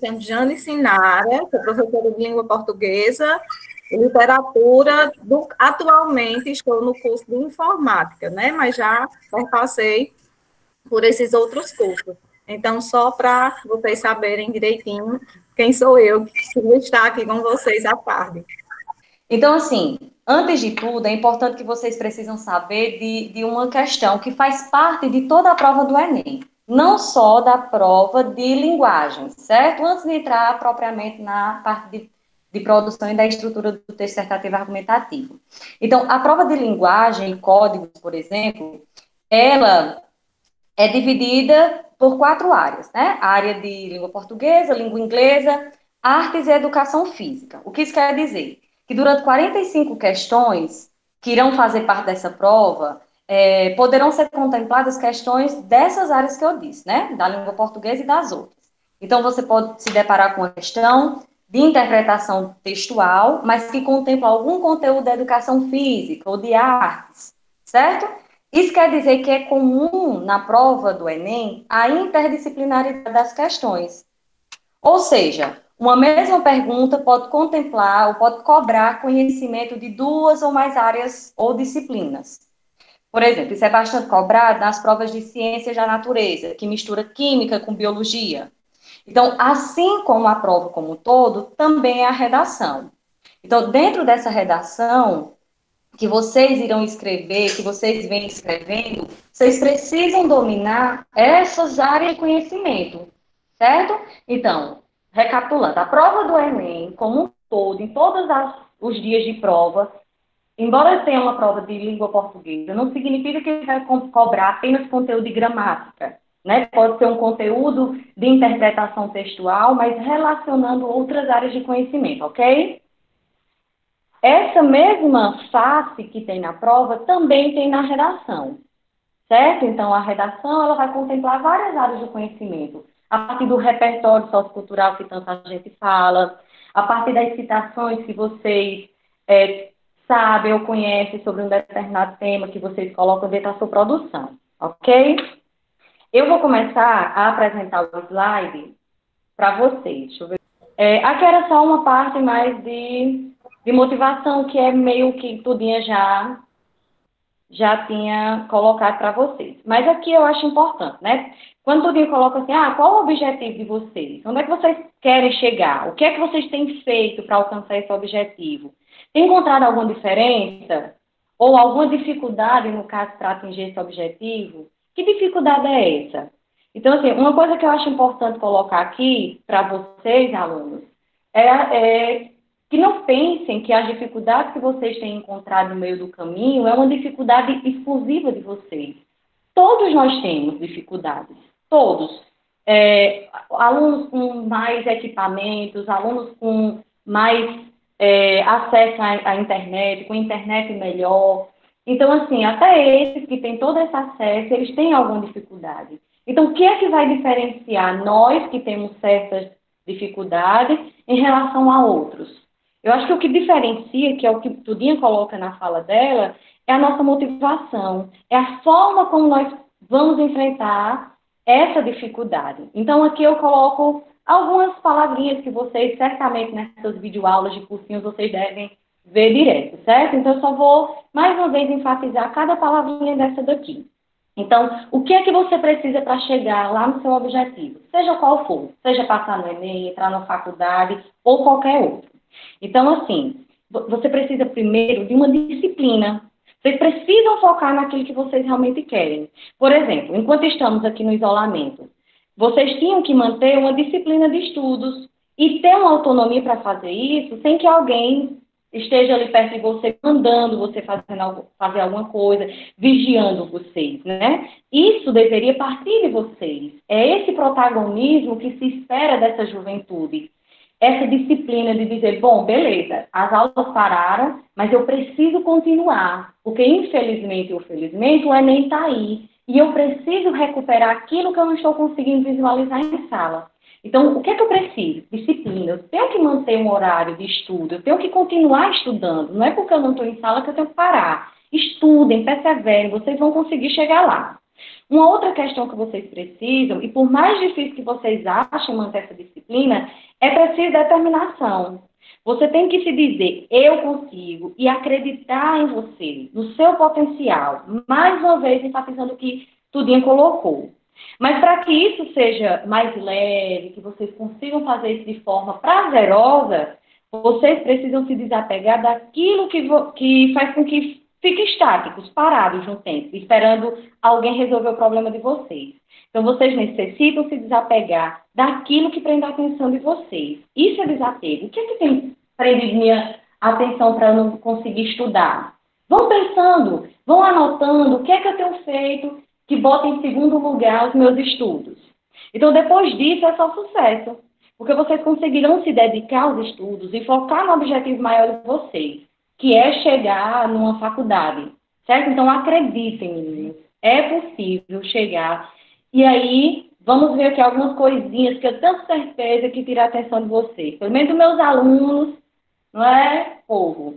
chamo Jane Sinara, sou professora de língua portuguesa e literatura. Atualmente estou no curso de informática, né? Mas já passei por esses outros cursos. Então, só para vocês saberem direitinho quem sou eu que vou estar aqui com vocês à tarde. Então, assim, antes de tudo, é importante que vocês precisam saber de uma questão que faz parte de toda a prova do Enem, não só da prova de linguagem, certo? Antes de entrar propriamente na parte de produção e da estrutura do texto dissertativo argumentativo. Então, a prova de linguagem e códigos, por exemplo, ela é dividida por 4 áreas, né? A área de língua portuguesa, língua inglesa, artes e educação física. O que isso quer dizer? Que durante 45 questões que irão fazer parte dessa prova, poderão ser contempladas questões dessas áreas que eu disse, né? Da língua portuguesa e das outras. Então, você pode se deparar com uma questão de interpretação textual, mas que contempla algum conteúdo da educação física ou de artes, certo? Isso quer dizer que é comum na prova do Enem a interdisciplinaridade das questões. Ou seja, uma mesma pergunta pode contemplar ou pode cobrar conhecimento de 2 ou mais áreas ou disciplinas. Por exemplo, isso é bastante cobrado nas provas de ciências da natureza, que mistura química com biologia. Então, assim como a prova como um todo, também é a redação. Então, dentro dessa redação que vocês irão escrever, que vocês vêm escrevendo, vocês precisam dominar essas áreas de conhecimento, certo? Então, recapitulando, a prova do Enem, como um todo, em todos os dias de prova, embora tenha uma prova de língua portuguesa, não significa que ele vai cobrar apenas conteúdo de gramática, né? Pode ser um conteúdo de interpretação textual, mas relacionando outras áreas de conhecimento, ok? Essa mesma face que tem na prova também tem na redação, certo? Então, a redação ela vai contemplar várias áreas do conhecimento, a partir do repertório sociocultural que tanta gente fala, a partir das citações que vocês sabem ou conhecem sobre um determinado tema que vocês colocam dentro da sua produção, ok? Eu vou começar a apresentar o slide para vocês. Deixa eu ver. Aqui era só uma parte mais de motivação, que é meio que tudinha já tinha colocado para vocês. Mas aqui eu acho importante, né? Quando tudinho coloca assim, qual o objetivo de vocês? Onde é que vocês querem chegar? O que é que vocês têm feito para alcançar esse objetivo? Tem encontrado alguma diferença? Ou alguma dificuldade, no caso, para atingir esse objetivo? Que dificuldade é essa? Então, assim, uma coisa que eu acho importante colocar aqui para vocês, alunos, é que não pensem que as dificuldades que vocês têm encontrado no meio do caminho é uma dificuldade exclusiva de vocês. Todos nós temos dificuldades, todos. Alunos com mais equipamentos, alunos com mais acesso à internet, com internet melhor. Então, assim, até esses que têm todo esse acesso, eles têm alguma dificuldade. Então, o que é que vai diferenciar nós que temos certas dificuldades em relação a outros? Eu acho que o que diferencia, que é o que Tudinha coloca na fala dela, é a nossa motivação, é a forma como nós vamos enfrentar essa dificuldade. Então, aqui eu coloco algumas palavrinhas que vocês, certamente, nessas videoaulas de cursinhos, vocês devem ver direto, certo? Então, eu só vou, mais uma vez, enfatizar cada palavrinha dessa daqui. Então, o que é que você precisa para chegar lá no seu objetivo? Seja qual for, seja passar no Enem, entrar na faculdade ou qualquer outro. Então, assim, você precisa primeiro de uma disciplina. Vocês precisam focar naquilo que vocês realmente querem. Por exemplo, enquanto estamos aqui no isolamento, vocês tinham que manter uma disciplina de estudos e ter uma autonomia para fazer isso sem que alguém esteja ali perto de você, mandando você fazer alguma coisa, vigiando vocês, né? Isso deveria partir de vocês. É esse protagonismo que se espera dessa juventude. Essa disciplina de dizer, bom, beleza, as aulas pararam, mas eu preciso continuar, porque infelizmente ou felizmente o Enem está aí, e eu preciso recuperar aquilo que eu não estou conseguindo visualizar em sala. Então, o que é que eu preciso? Disciplina. Eu tenho que manter um horário de estudo, eu tenho que continuar estudando. Não é porque eu não estou em sala que eu tenho que parar. Estudem, perseverem, vocês vão conseguir chegar lá. Uma outra questão que vocês precisam, e por mais difícil que vocês achem manter essa disciplina, é preciso determinação. Você tem que se dizer, eu consigo, e acreditar em você, no seu potencial. Mais uma vez, enfatizando o que Tudinha colocou. Mas para que isso seja mais leve, que vocês consigam fazer isso de forma prazerosa, vocês precisam se desapegar daquilo que faz com que fiquem estáticos, parados no tempo, esperando alguém resolver o problema de vocês. Então, vocês necessitam se desapegar daquilo que prende a atenção de vocês. Isso é desapego. O que é que tem prendido minha atenção para eu não conseguir estudar? Vão pensando, vão anotando o que é que eu tenho feito que bota em segundo lugar os meus estudos. Então, depois disso, é só sucesso. Porque vocês conseguirão se dedicar aos estudos e focar no objetivo maior de vocês, que é chegar numa faculdade, certo? Então, acreditem, meninos, é possível chegar. E aí, vamos ver aqui algumas coisinhas que eu tenho certeza que tiram a atenção de vocês. Pelo menos dos meus alunos, não é, povo?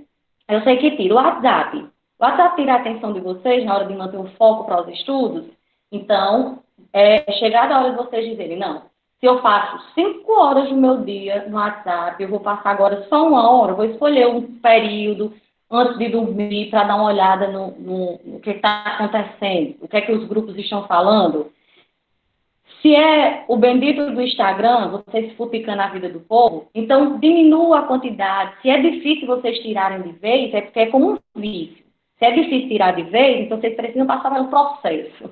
Eu sei que tira o WhatsApp. O WhatsApp tira a atenção de vocês na hora de manter o foco para os estudos. Então, é chegada a hora de vocês dizerem, não, se eu passo 5 horas do meu dia no WhatsApp, eu vou passar agora só 1 hora, vou escolher um período antes de dormir para dar uma olhada no que está acontecendo, o que é que os grupos estão falando. Se é o bendito do Instagram, vocês se futicando a vida do povo, então diminua a quantidade. Se é difícil vocês tirarem de vez, é porque é como um vício. Se é difícil tirar de vez, então vocês precisam passar pelo processo.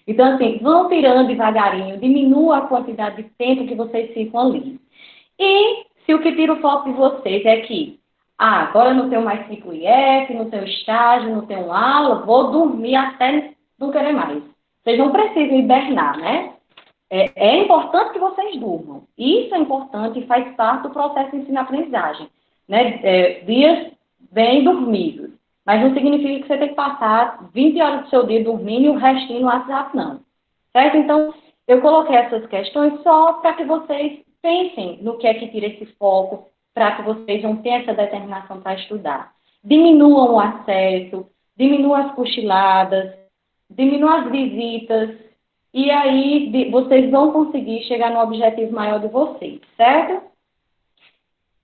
Então, assim, vão tirando devagarinho, diminua a quantidade de tempo que vocês ficam ali. E se o que tira o foco de vocês é que, agora eu não tenho mais ciclo IF, não tenho estágio, não tenho aula, vou dormir até não querer mais. Vocês não precisam hibernar, né? É importante que vocês durmam. Isso é importante e faz parte do processo de ensino-aprendizagem. Né? Dias bem dormidos. Mas não significa que você tem que passar 20 horas do seu dia dormindo e o restinho no WhatsApp, não. Certo? Então, eu coloquei essas questões só para que vocês pensem no que é que tira esse foco, para que vocês não tenham essa determinação para estudar. Diminuam o acesso, diminuam as cochiladas, diminuam as visitas, e aí vocês vão conseguir chegar no objetivo maior de vocês, certo?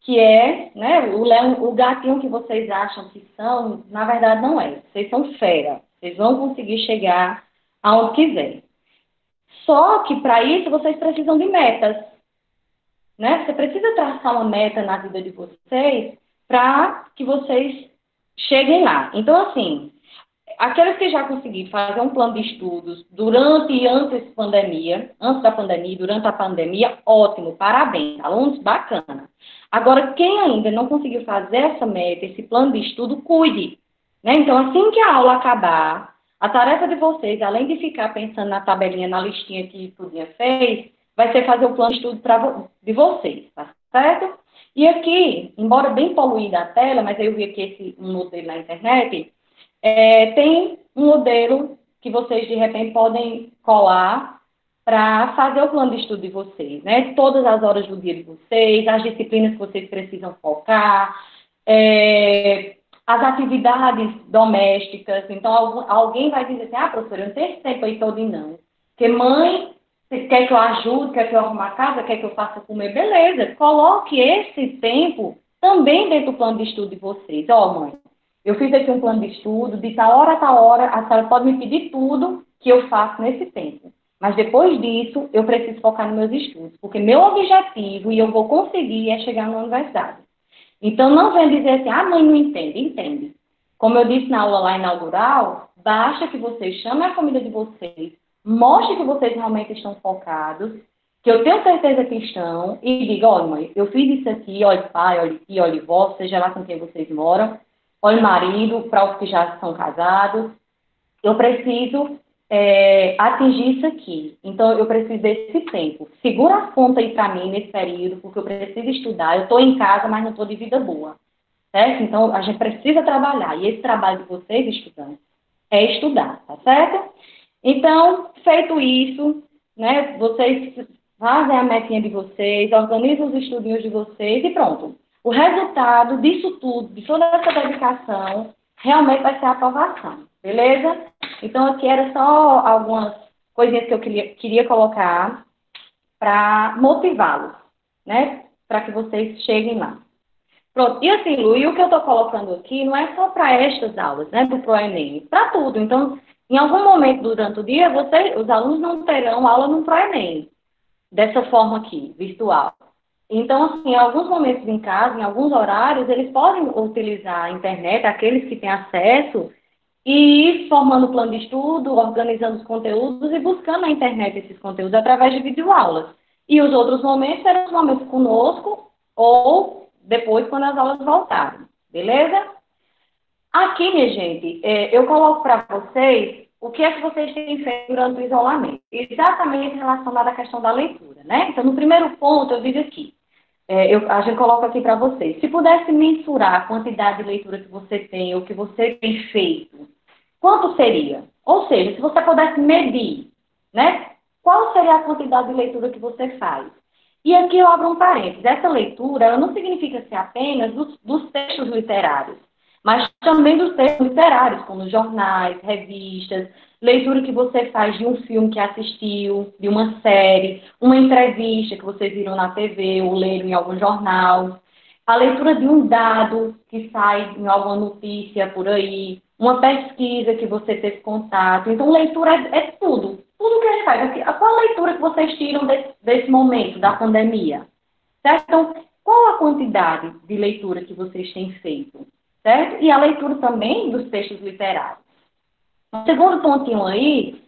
Que é, né, o gatinho que vocês acham que são, na verdade não é. Vocês são fera. Vocês vão conseguir chegar aonde quiser. Só que para isso vocês precisam de metas. Né? Você precisa traçar uma meta na vida de vocês para que vocês cheguem lá. Então, assim, aqueles que já conseguiram fazer um plano de estudos durante e antes da pandemia, durante a pandemia, ótimo, parabéns, alunos, bacana. Agora, quem ainda não conseguiu fazer essa meta, esse plano de estudo, cuide. Né? Então, assim que a aula acabar, a tarefa de vocês, além de ficar pensando na tabelinha, na listinha que Tudinha fez, vai ser fazer o plano de estudo de vocês, tá certo? E aqui, embora bem poluída a tela, mas eu vi aqui um modelo na internet, tem um modelo que vocês, de repente, podem colar para fazer o plano de estudo de vocês, né? Todas as horas do dia de vocês, as disciplinas que vocês precisam focar, as atividades domésticas. Então, alguém vai dizer assim, professora, eu não tenho esse tempo aí todo não. Porque mãe quer que eu ajude, quer que eu arrume a casa, quer que eu faça comer, beleza. Coloque esse tempo também dentro do plano de estudo de vocês. Mãe, eu fiz aqui um plano de estudo, de tal hora a tal hora, a senhora pode me pedir tudo que eu faço nesse tempo. Mas depois disso, eu preciso focar nos meus estudos, porque meu objetivo, e eu vou conseguir, é chegar na universidade. Então, não venha dizer assim, mãe, não entende. Entende. Como eu disse na aula lá inaugural, basta que vocês chamem a família de vocês, mostrem que vocês realmente estão focados, que eu tenho certeza que estão, e diga, olha, mãe, eu fiz isso aqui, olha pai, olha tia, olha vó, seja lá com quem vocês moram, olha marido, para os que já são casados, eu preciso atingir isso aqui. Então, eu preciso desse tempo. Segura a conta aí para mim nesse período, porque eu preciso estudar. Eu estou em casa, mas não estou de vida boa. Certo? Então, a gente precisa trabalhar. E esse trabalho de vocês, estudantes, é estudar, tá certo? Então, feito isso, né, vocês fazem a metinha de vocês, organizam os estudinhos de vocês e pronto. O resultado disso tudo, de toda essa dedicação, realmente vai ser a aprovação, beleza? Então, aqui era só algumas coisinhas que eu queria colocar para motivá-los, né? Para que vocês cheguem lá. Pronto, e assim, Lu, e o que eu estou colocando aqui não é só para estas aulas, né, do ProEnem, para tudo. Então, em algum momento durante o dia, os alunos não terão aula no ProEnem, dessa forma aqui, virtual. Então, assim, em alguns momentos em casa, em alguns horários, eles podem utilizar a internet, aqueles que têm acesso, e ir formando o plano de estudo, organizando os conteúdos e buscando na internet esses conteúdos através de videoaulas. E os outros momentos serão os momentos conosco ou depois quando as aulas voltarem, beleza? Aqui, minha gente, eu coloco para vocês o que é que vocês têm feito durante o isolamento, exatamente relacionado à questão da leitura, né? Então, no primeiro ponto, eu digo aqui, a gente coloca aqui para vocês, se pudesse mensurar a quantidade de leitura que você tem ou que você tem feito, quanto seria? Ou seja, se você pudesse medir, né? Qual seria a quantidade de leitura que você faz? E aqui eu abro um parênteses. Essa leitura ela não significa ser apenas dos textos literários, mas também dos textos literários, como jornais, revistas, leitura que você faz de um filme que assistiu, de uma série, uma entrevista que vocês viram na TV ou leram em algum jornal, a leitura de um dado que sai em alguma notícia por aí, uma pesquisa que você teve contato. Então, leitura é tudo. Tudo que a gente faz. Qual a leitura que vocês tiram desse momento da pandemia? Certo? Então, qual a quantidade de leitura que vocês têm feito? Certo? E a leitura também dos textos literários. O segundo pontinho aí,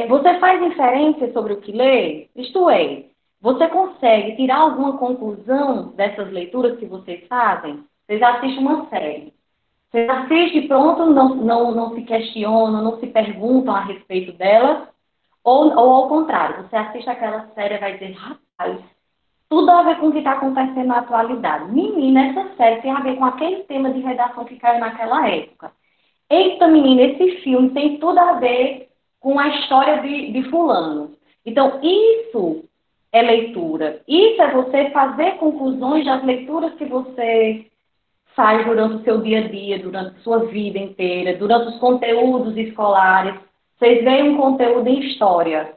você faz inferência sobre o que lê? Isto é, você consegue tirar alguma conclusão dessas leituras que vocês fazem? Vocês assistem uma série. Vocês assistem e pronto, não se questionam, não se perguntam a respeito dela? Ou ao contrário, você assiste aquela série e vai dizer, rapaz, tudo a ver com o que está acontecendo na atualidade. Menina, essa série tem a ver com aquele tema de redação que caiu naquela época. Eita, menina, esse filme tem tudo a ver com a história de fulano. Então, isso é leitura. Isso é você fazer conclusões das leituras que você faz durante o seu dia a dia, durante a sua vida inteira, durante os conteúdos escolares. Vocês veem um conteúdo em história.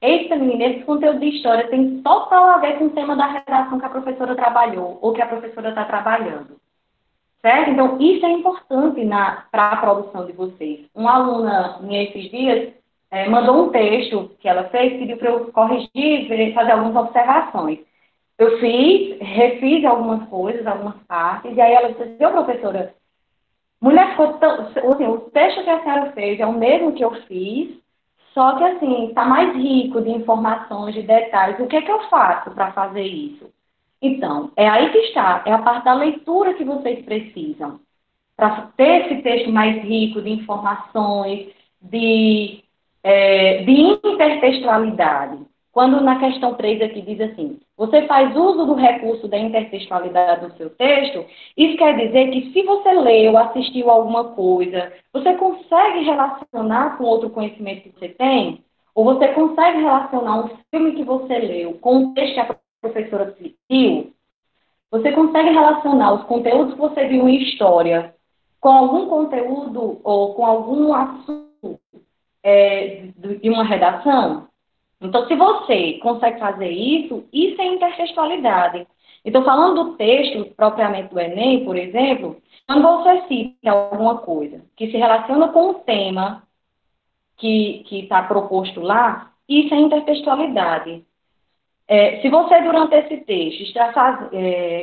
Eita, menina, esse conteúdo de história tem total a ver com o tema da redação que a professora trabalhou ou que a professora está trabalhando. Certo? Então, isso é importante para a produção de vocês. Uma aluna minha esses dias mandou um texto que ela fez, pediu para eu corrigir, fazer algumas observações. Eu refiz algumas coisas, algumas partes, e aí ela disse assim, professora, mulher, ficou tão, assim, o texto que a senhora fez é o mesmo que eu fiz, só que assim, está mais rico de informações, de detalhes. O que é que eu faço para fazer isso? Então, é aí que está, é a parte da leitura que vocês precisam. Para ter esse texto mais rico de informações, de intertextualidade. Quando na questão 3 aqui diz assim, você faz uso do recurso da intertextualidade no seu texto, isso quer dizer que se você leu, assistiu a alguma coisa, você consegue relacionar com outro conhecimento que você tem? Ou você consegue relacionar um filme que você leu com o texto que a professora viu? Você consegue relacionar os conteúdos que você viu em história com algum conteúdo ou com algum assunto de uma redação? Então, se você consegue fazer isso, isso é intertextualidade. Então, falando do texto propriamente do Enem, por exemplo, quando você cita alguma coisa que se relaciona com o tema que está proposto lá, isso é intertextualidade. Se você, durante esse texto,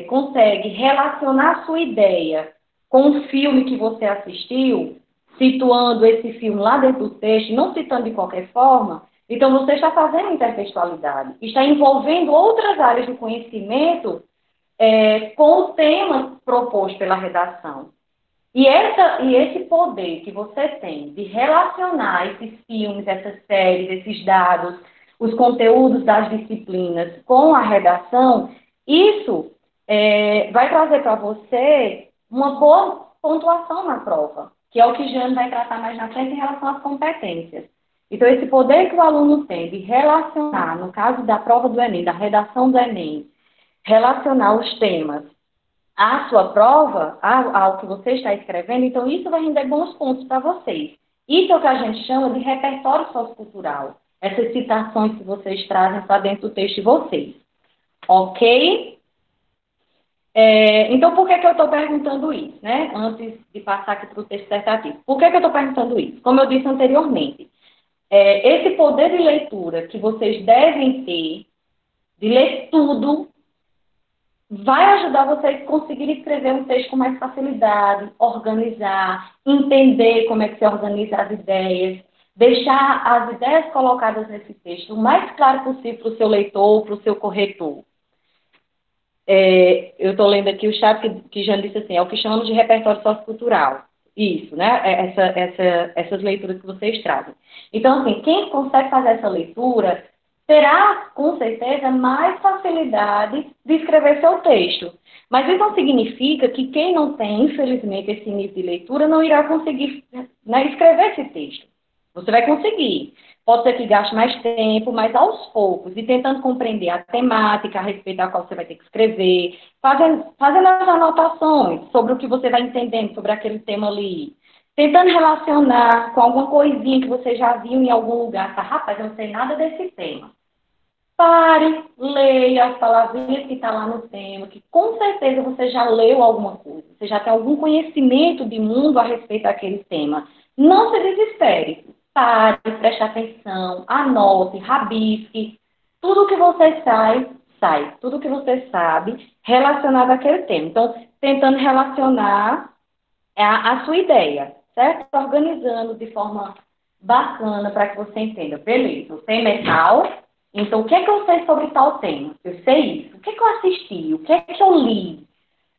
consegue relacionar a sua ideia com o filme que você assistiu, situando esse filme lá dentro do texto, não citando de qualquer forma, então você está fazendo intertextualidade, está envolvendo outras áreas do conhecimento com o tema proposto pela redação. E esse poder que você tem de relacionar esses filmes, essas séries, esses dados, os conteúdos das disciplinas com a redação, isso vai trazer para você uma boa pontuação na prova, que é o que Jane vai tratar mais na frente em relação às competências. Então, esse poder que o aluno tem de relacionar, no caso da prova do Enem, da redação do Enem, relacionar os temas à sua prova, ao que você está escrevendo, então isso vai render bons pontos para vocês. Isso é o que a gente chama de repertório sociocultural. essas citações que vocês trazem para dentro do texto de vocês. Ok? Então, por que eu estou perguntando isso, né? Antes de passar aqui para o texto dissertativo. Por que eu estou perguntando isso? Como eu disse anteriormente, esse poder de leitura que vocês devem ter, de ler tudo, vai ajudar vocês a conseguirem escrever um texto com mais facilidade, organizar, entender como é que se organiza as ideias, deixar as ideias colocadas nesse texto o mais claro possível para o seu leitor, para o seu corretor. Eu estou lendo aqui o chat que Jane disse assim, é o que chamamos de repertório sociocultural. Isso, né? Essas leituras que vocês trazem. Então, assim, quem consegue fazer essa leitura terá, com certeza, mais facilidade de escrever seu texto. Mas isso não significa que quem não tem, infelizmente, esse nível de leitura não irá conseguir, né, escrever esse texto. Você vai conseguir. Pode ser que gaste mais tempo, mas aos poucos, e tentando compreender a temática a respeito da qual você vai ter que escrever, fazendo as anotações sobre o que você vai entendendo sobre aquele tema ali, tentando relacionar com alguma coisinha que você já viu em algum lugar. Tá, rapaz, eu não sei nada desse tema. Pare, leia as palavrinhas que estão lá no tema, que com certeza você já leu alguma coisa, você já tem algum conhecimento de mundo a respeito daquele tema. Não se desespere. Pare, preste atenção, anote, rabisque. Tudo que você sai. Tudo que você sabe relacionado àquele tema. Então, tentando relacionar a sua ideia, certo? Organizando de forma bacana para que você entenda. Beleza, o tema é tal, então o que é que eu sei sobre tal tema? Eu sei isso. O que é que eu assisti? O que é que eu li?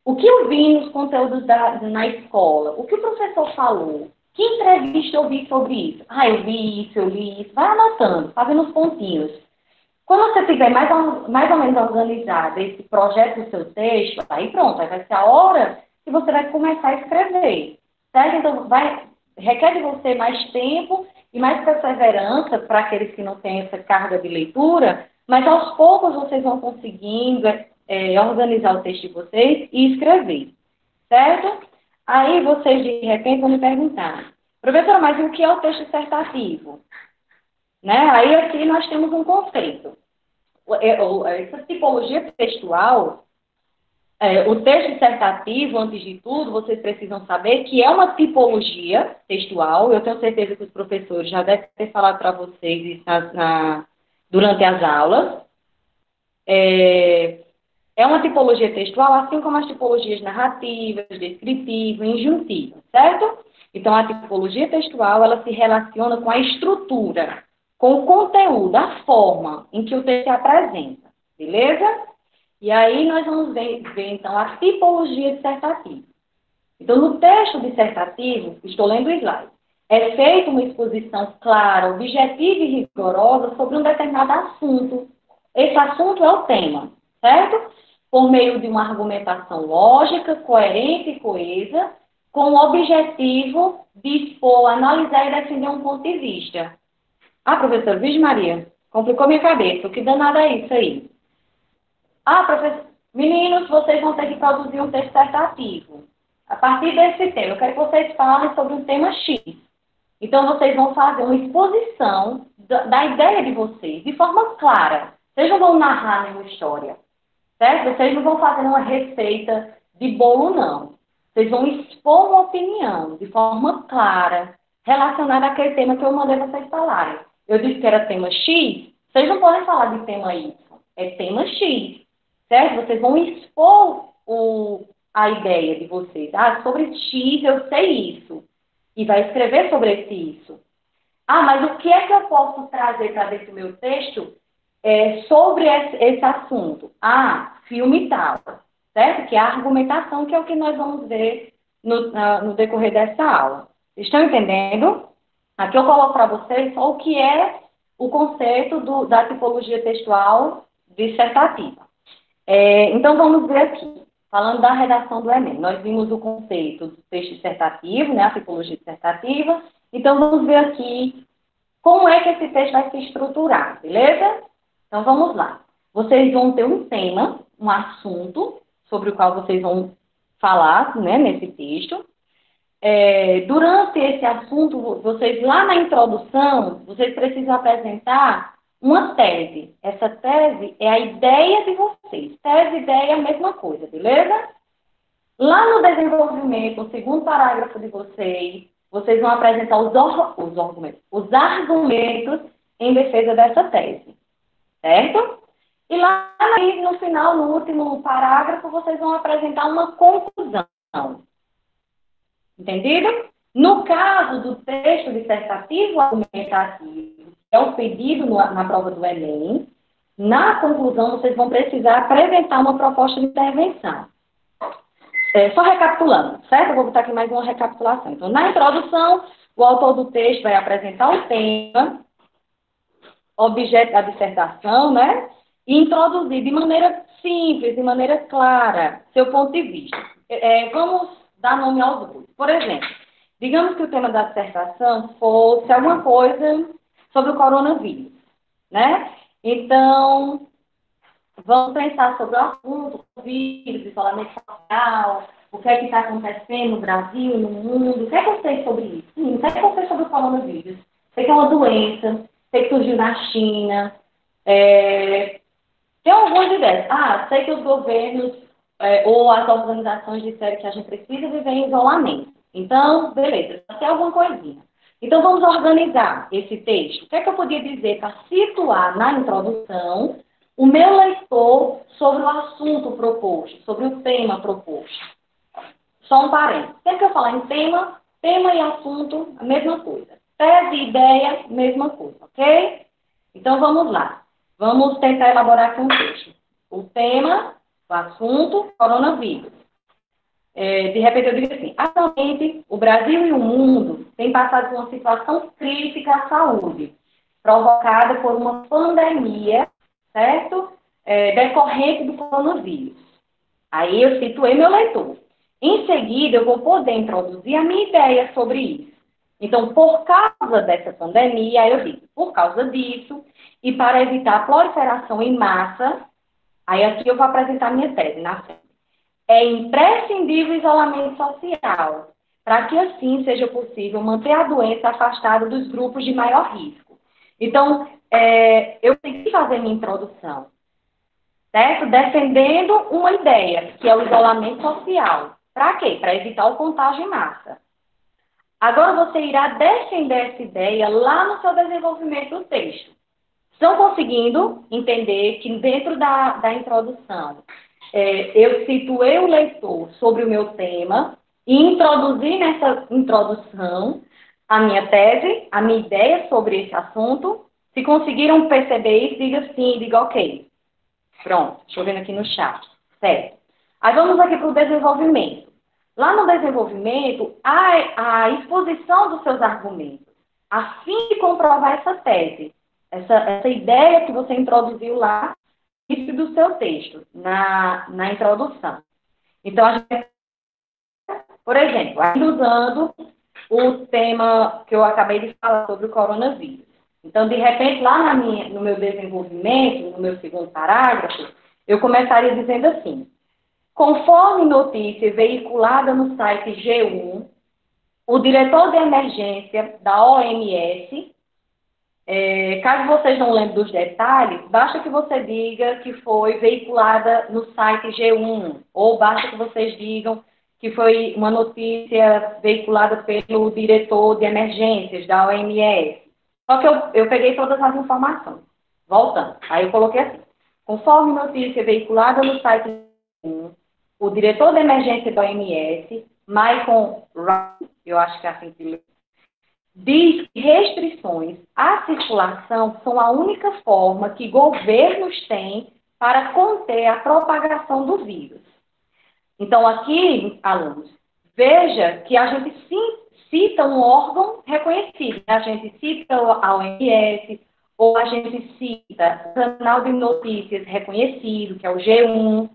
O que eu vi nos conteúdos na escola? O que o professor falou? Que entrevista eu vi sobre isso? Ah, eu vi isso, eu li isso. Vai anotando, fazendo os pontinhos. Quando você tiver mais ou menos organizado esse projeto do seu texto, aí pronto, aí vai ser a hora que você vai começar a escrever. Certo? Então, requer de você mais tempo e mais perseverança para aqueles que não têm essa carga de leitura, mas aos poucos vocês vão conseguindo organizar o texto de vocês e escrever. Certo? Aí vocês, de repente, vão me perguntar, professora, mas o que é o texto dissertativo? Né? Aí aqui nós temos um conceito. Essa tipologia textual, o texto dissertativo, antes de tudo, vocês precisam saber que é uma tipologia textual. Eu tenho certeza que os professores já devem ter falado para vocês isso durante as aulas. É uma tipologia textual, assim como as tipologias narrativas, descritivas, injuntivas, certo? Então, a tipologia textual, ela se relaciona com a estrutura, com o conteúdo, a forma em que o texto se apresenta, beleza? E aí nós vamos ver então, a tipologia dissertativa. Então, no texto dissertativo, estou lendo o slide, é feita uma exposição clara, objetiva e rigorosa sobre um determinado assunto. Esse assunto é o tema, certo? Por meio de uma argumentação lógica, coerente e coesa, com o objetivo de expor, analisar e defender um ponto de vista. Ah, professor, Virgem Maria, complicou minha cabeça. O que danado é isso aí? Ah, professor, meninos, vocês vão ter que produzir um texto dissertativo. A partir desse tema, eu quero que vocês falem sobre um tema X. Então, vocês vão fazer uma exposição da ideia de vocês, de forma clara. Vocês não vão narrar nenhuma história, certo? Vocês não vão fazer uma receita de bolo, não. Vocês vão expor uma opinião de forma clara, relacionada àquele tema que eu mandei vocês falarem. Eu disse que era tema X, vocês não podem falar de tema Y, é tema X, certo? Vocês vão expor a ideia de vocês. Ah, sobre X eu sei isso. E vai escrever sobre isso. Ah, mas o que é que eu posso trazer para dentro do meu texto sobre esse assunto? Ah, filme tal, certo? Que é a argumentação, que é o que nós vamos ver no decorrer dessa aula. Estão entendendo? Aqui eu coloco para vocês só o que é o conceito da tipologia textual dissertativa. Então, vamos ver aqui. Falando da redação do Enem, nós vimos o conceito do texto dissertativo, né, a tipologia dissertativa. Então, vamos ver aqui como é que esse texto vai se estruturar, beleza? Então, vamos lá. Vocês vão ter um tema, um assunto, sobre o qual vocês vão falar, né, nesse texto. durante esse assunto, vocês lá na introdução, vocês precisam apresentar uma tese. Essa tese é a ideia de vocês. Tese e ideia é a mesma coisa, beleza? Lá no desenvolvimento, o segundo parágrafo de vocês vão apresentar os argumentos em defesa dessa tese, certo? E lá no final, no último parágrafo, vocês vão apresentar uma conclusão. Entendido? No caso do texto dissertativo argumentativo, que é o pedido na prova do Enem, na conclusão vocês vão precisar apresentar uma proposta de intervenção. Só recapitulando, certo? Eu vou botar aqui mais uma recapitulação. Então, na introdução, o autor do texto vai apresentar o tema, objeto da dissertação, né? E introduzir de maneira simples, de maneira clara, seu ponto de vista. Vamos dar nome aos grupos. Por exemplo, digamos que o tema da dissertação fosse alguma coisa sobre o coronavírus, né? Então, vamos pensar sobre o assunto, o vírus, isolamento social, o que é que está acontecendo no Brasil, no mundo, o que é que eu sei sobre isso? Sim, o que é que eu sei sobre o coronavírus? Sei que é uma doença, sei que surgiu na China, tem algumas ideias. Sei que os governos ou as organizações disseram que a gente precisa viver em isolamento. Então, beleza, tem alguma coisinha. Então, vamos organizar esse texto. O que é que eu podia dizer para situar na introdução o meu leitor sobre o assunto proposto, sobre o tema proposto? Só um parênteses. Sempre que eu falar em tema e assunto, a mesma coisa. Tese e ideia, mesma coisa, ok? Então, vamos lá. Vamos tentar elaborar aqui um texto. O tema, o assunto, coronavírus. De repente eu digo assim, atualmente o Brasil e o mundo têm passado por uma situação crítica à saúde, provocada por uma pandemia, certo? Decorrente do coronavírus. Aí eu situei meu leitor. Em seguida, eu vou poder introduzir a minha ideia sobre isso. Então, por causa dessa pandemia, eu digo, por causa disso, e para evitar a proliferação em massa, aí aqui eu vou apresentar minha tese na frente. É imprescindível o isolamento social, para que assim seja possível manter a doença afastada dos grupos de maior risco. Então, eu tenho que fazer minha introdução, certo? Defendendo uma ideia, que é o isolamento social. Para quê? Para evitar o contágio em massa. Agora você irá defender essa ideia lá no seu desenvolvimento do texto. Estão conseguindo entender que dentro da introdução, eu situei o leitor sobre o meu tema e introduzi nessa introdução a minha tese, a minha ideia sobre esse assunto. Se conseguiram perceber isso, diga sim, diga ok. Pronto, deixa eu ver aqui no chat. Certo. Aí vamos aqui para o desenvolvimento. Lá no desenvolvimento, a exposição dos seus argumentos, a fim de comprovar essa tese, essa ideia que você introduziu lá, isso do seu texto, na introdução. Então, a gente, por exemplo, ainda usando o tema que eu acabei de falar sobre o coronavírus. Então, de repente, lá no meu desenvolvimento, no meu segundo parágrafo, eu começaria dizendo assim: conforme notícia veiculada no site G1, o diretor de emergência da OMS, caso vocês não lembrem dos detalhes, basta que você diga que foi veiculada no site G1, ou basta que vocês digam que foi uma notícia veiculada pelo diretor de emergências da OMS. Só que eu peguei todas as informações. Voltando. Aí eu coloquei assim: conforme notícia veiculada no site G1, o diretor de emergência da OMS, Michael Ryan, eu acho que é assim que ele diz que restrições à circulação são a única forma que governos têm para conter a propagação do vírus. Então, aqui, alunos, veja que a gente cita um órgão reconhecido. A gente cita a OMS, ou a gente cita o canal de notícias reconhecido, que é o G1,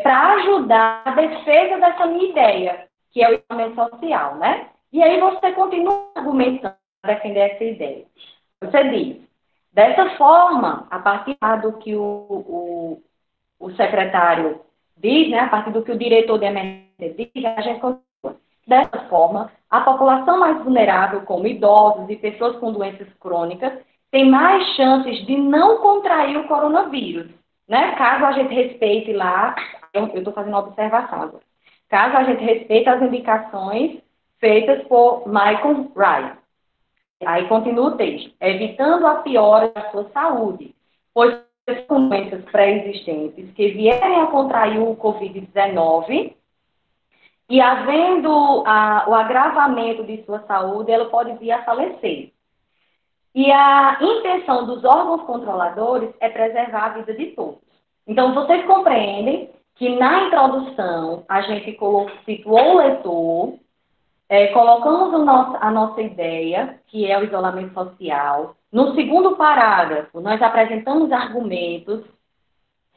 para ajudar a defesa dessa minha ideia, que é o isolamento social, né? E aí você continua argumentando para defender essa ideia. Você diz, dessa forma, a partir do que o secretário diz, né, a partir do que o diretor de emergência diz, a gente continua. Dessa forma, a população mais vulnerável, como idosos e pessoas com doenças crônicas, tem mais chances de não contrair o coronavírus, né? Caso a gente respeite lá, eu estou fazendo uma observação agora, caso a gente respeite as indicações feitas por Michael Wright. Aí continua o texto, evitando a piora da sua saúde, pois com doenças pré-existentes que vierem a contrair o Covid-19 e havendo o agravamento de sua saúde, ela pode vir a falecer. E a intenção dos órgãos controladores é preservar a vida de todos. Então, vocês compreendem que na introdução a gente situou o leitor, colocamos a nossa ideia, que é o isolamento social. No segundo parágrafo, nós apresentamos argumentos.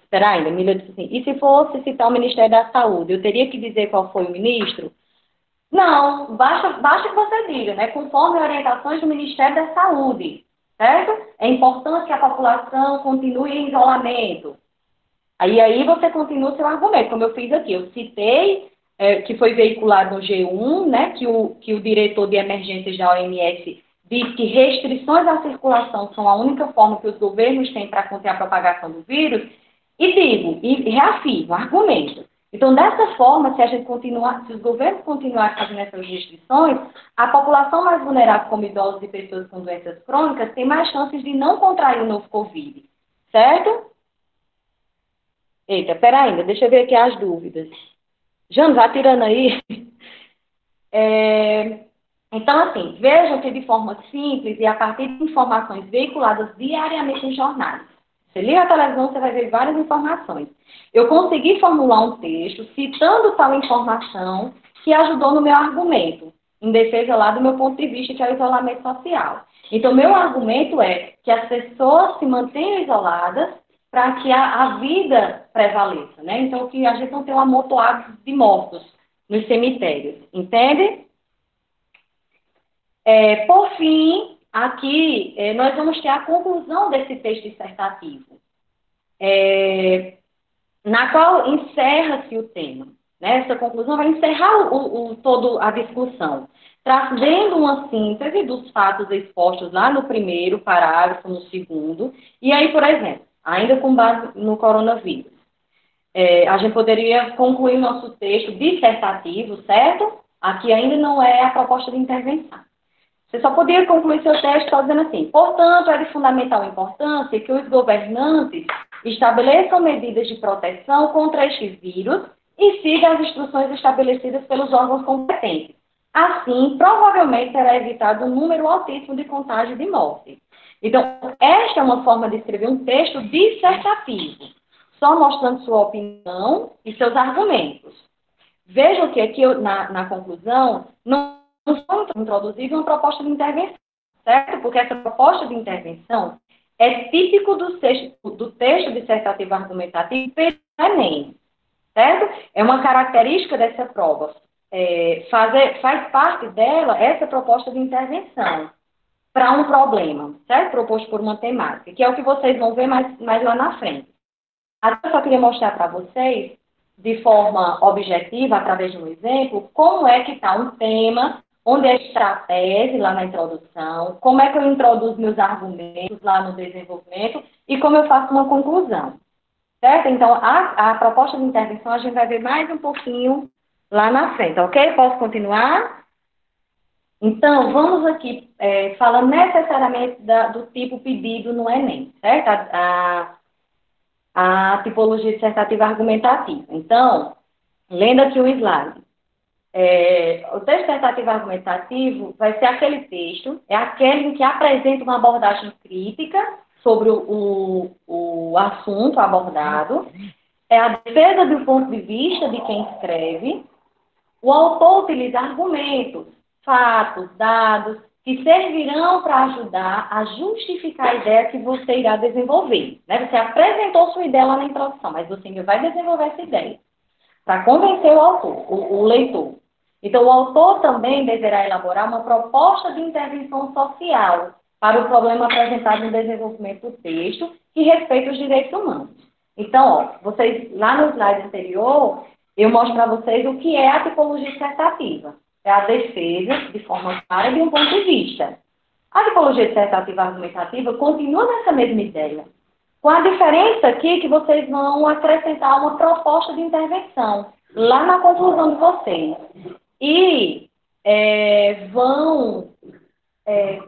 Espera ainda, Emília disse assim, e se fosse citar o Ministério da Saúde, eu teria que dizer qual foi o ministro? Não, basta que você diga, né? Conforme orientações do Ministério da Saúde, certo? É importante que a população continue em isolamento. Aí você continua o seu argumento, como eu fiz aqui. Eu citei que foi veiculado no G1, né? Que o diretor de emergências da OMS diz que restrições à circulação são a única forma que os governos têm para conter a propagação do vírus. E digo, e reafirmo, argumento. Então, dessa forma, se os governos continuarem fazendo essas restrições, a população mais vulnerável, como idosos e pessoas com doenças crônicas, tem mais chances de não contrair o novo Covid. Certo? Eita, pera ainda, deixa eu ver aqui as dúvidas. Jane, vai tirando aí. Então, assim, vejam que de forma simples e a partir de informações veiculadas diariamente em jornais. Você liga a televisão, você vai ver várias informações. Eu consegui formular um texto citando tal informação que ajudou no meu argumento, em defesa lá do meu ponto de vista, que é o isolamento social. Então, meu argumento é que as pessoas se mantenham isoladas para que a vida prevaleça, né? Então, que a gente não tenha um amontoado de mortos nos cemitérios, entende? Por fim, aqui nós vamos ter a conclusão desse texto dissertativo, na qual encerra-se o tema. Né? Essa conclusão vai encerrar toda a discussão, trazendo uma síntese dos fatos expostos lá no primeiro parágrafo, no segundo, e aí, por exemplo, ainda com base no coronavírus, a gente poderia concluir o nosso texto dissertativo, certo? Aqui ainda não é a proposta de intervenção. Você só poderia concluir seu texto só dizendo assim, portanto, é de fundamental importância que os governantes estabeleçam medidas de proteção contra este vírus e sigam as instruções estabelecidas pelos órgãos competentes. Assim, provavelmente será evitado um número altíssimo de contágio e de morte. Então, esta é uma forma de escrever um texto dissertativo, só mostrando sua opinião e seus argumentos. Vejam que aqui, na conclusão, não foi introduzida uma proposta de intervenção, certo? Porque essa proposta de intervenção é típico do texto dissertativo argumentativo pelo Enem, certo? É uma característica dessa prova. Faz parte dela essa proposta de intervenção para um problema, certo? Proposto por uma temática, que é o que vocês vão ver mais lá na frente. Aqui eu só queria mostrar para vocês, de forma objetiva, através de um exemplo, como é que está um tema, onde é a estratégia lá na introdução, como é que eu introduzo meus argumentos lá no desenvolvimento e como eu faço uma conclusão, certo? Então, a proposta de intervenção a gente vai ver mais um pouquinho lá na frente, ok? Posso continuar? Então, vamos aqui falando necessariamente do tipo pedido no Enem, certo? A tipologia dissertativa argumentativa. Então, lendo aqui o slide. O texto dissertativo argumentativo vai ser aquele texto, é aquele em que apresenta uma abordagem crítica sobre o assunto abordado, é a defesa do ponto de vista de quem escreve, o autor utiliza argumentos, fatos, dados, que servirão para ajudar a justificar a ideia que você irá desenvolver. Né? Você apresentou sua ideia lá na introdução, mas você ainda vai desenvolver essa ideia para convencer o autor, o leitor. Então, o autor também deverá elaborar uma proposta de intervenção social para o problema apresentado no desenvolvimento do texto que respeita os direitos humanos. Então, vocês, lá no slide anterior, eu mostro para vocês o que é a tipologia dissertativa. é a defesa de forma clara de um ponto de vista. A tipologia dissertativa argumentativa continua nessa mesma ideia, com a diferença aqui que vocês vão acrescentar uma proposta de intervenção lá na conclusão de vocês. E vão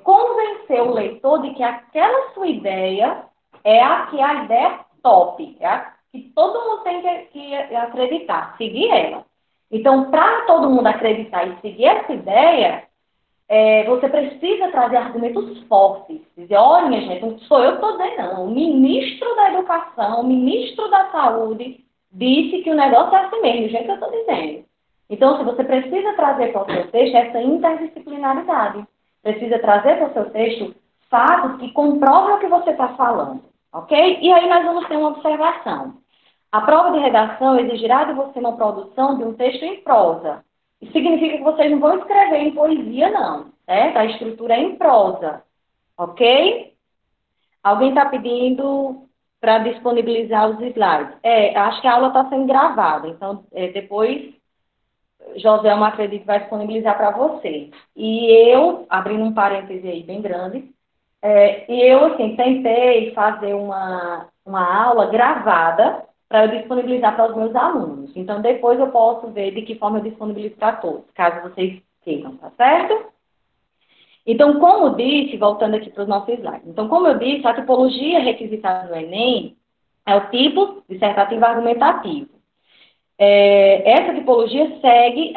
convencer o leitor de que aquela sua ideia é a ideia top, é a que todo mundo tem que acreditar, seguir ela. Então, para todo mundo acreditar e seguir essa ideia, você precisa trazer argumentos fortes. Dizer, olha, minha gente, não sou eu que estou dizendo, não. O ministro da Educação, o ministro da Saúde disse que o negócio é assim mesmo, do jeito que eu estou dizendo. Então, se você precisa trazer para o seu texto essa interdisciplinaridade, precisa trazer para o seu texto fatos que comprovam o que você está falando, ok? E aí nós vamos ter uma observação. A prova de redação exigirá de você uma produção de um texto em prosa. Isso significa que vocês não vão escrever em poesia, não, certo? A estrutura é em prosa, ok? Alguém está pedindo para disponibilizar os slides. Acho que a aula está sendo gravada, então depois Joselma acredito que vai disponibilizar para vocês. E eu, abrindo um parêntese aí bem grande, eu assim, tentei fazer uma aula gravada para eu disponibilizar para os meus alunos. Então, depois eu posso ver de que forma eu disponibilizo para todos, caso vocês queiram, tá certo? Então, como disse, voltando aqui para os nossos slides. Então, como eu disse, a tipologia requisitada no Enem é o tipo dissertativo argumentativo. Essa tipologia segue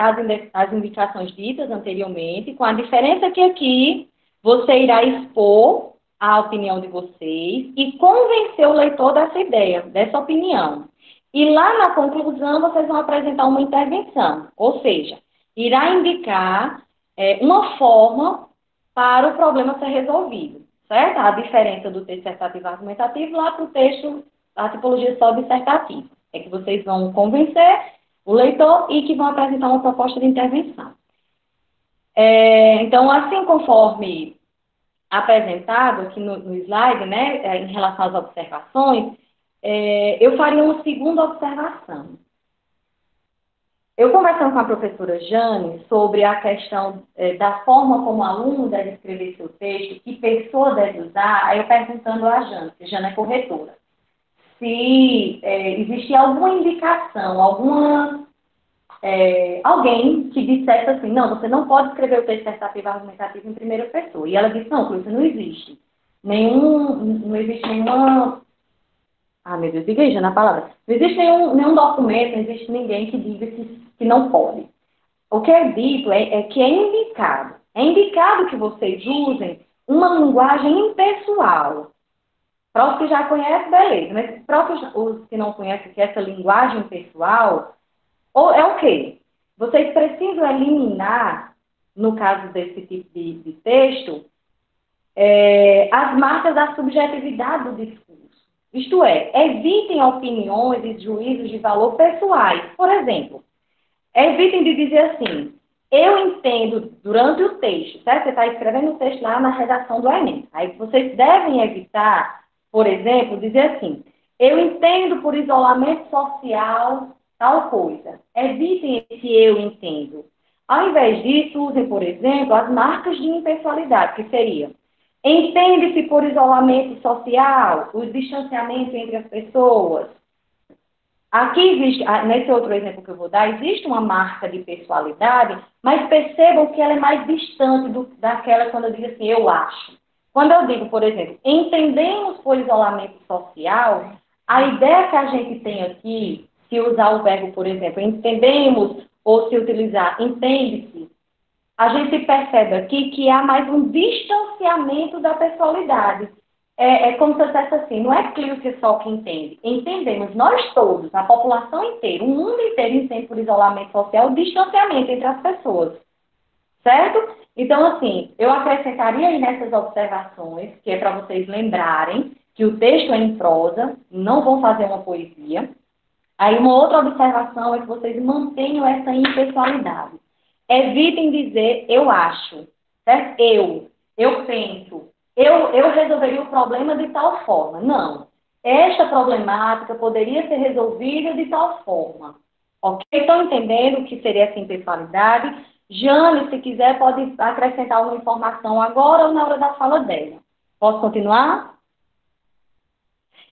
as indicações ditas anteriormente, com a diferença que aqui você irá expor a opinião de vocês e convencer o leitor dessa ideia, dessa opinião. E lá na conclusão vocês vão apresentar uma intervenção, ou seja, irá indicar uma forma para o problema ser resolvido, certo? A diferença do texto dissertativo argumentativo lá para o texto, a tipologia só dissertativa. É que vocês vão convencer o leitor e que vão apresentar uma proposta de intervenção. Então, assim conforme apresentado aqui no slide, né, em relação às observações, eu faria uma segunda observação. Eu conversando com a professora Jane sobre a questão da forma como o aluno deve escrever seu texto, que pessoa deve usar, aí eu perguntando a Jane, que Jane é corretora, se existe alguma indicação, alguém que dissesse assim, não, você não pode escrever o texto dissertativo argumentativo em primeira pessoa. E ela disse, não, Clícia, não existe. Não existe nenhuma... Ah, meu Deus, diga aí, já na palavra. Não existe nenhum documento, não existe ninguém que diga que não pode. O que é dito é que é indicado. É indicado que vocês usem uma linguagem impessoal. Para os que já conhecem, beleza. Mas para os que não conhecem que essa linguagem impessoal, é o quê? Vocês precisam eliminar, no caso desse tipo de texto, as marcas da subjetividade do discurso. Isto é, evitem opiniões e juízos de valor pessoais. Por exemplo, evitem de dizer assim, eu entendo durante o texto, certo? Você está escrevendo o texto lá na redação do Enem. Aí vocês devem evitar, por exemplo, dizer assim, eu entendo por isolamento social tal coisa. Evitem esse eu entendo. Ao invés disso, usem, por exemplo, as marcas de impessoalidade, que seria entende-se por isolamento social, o distanciamento entre as pessoas. Aqui existe, nesse outro exemplo que eu vou dar, existe uma marca de pessoalidade, mas percebam que ela é mais distante daquela quando eu digo assim, eu acho. Quando eu digo, por exemplo, entendemos por isolamento social, a ideia que a gente tem aqui, se usar o verbo, por exemplo, entendemos, ou se utilizar entende-se, a gente percebe aqui que há mais um distanciamento da pessoalidade. É como se eu dissesse assim, não é Clícia só que entende. Entendemos, nós todos, a população inteira, o mundo inteiro entende por isolamento social o distanciamento entre as pessoas. Certo? Então, assim, eu acrescentaria aí nessas observações, que é para vocês lembrarem que o texto é em prosa, não vão fazer uma poesia. Aí uma outra observação é que vocês mantenham essa impessoalidade. Evitem dizer eu acho, certo? Eu penso, eu resolveria o problema de tal forma. Não. Esta problemática poderia ser resolvida de tal forma. Ok? Estão entendendo o que seria essa impessoalidade? Jane, se quiser, pode acrescentar uma informação agora ou na hora da fala dela. Posso continuar?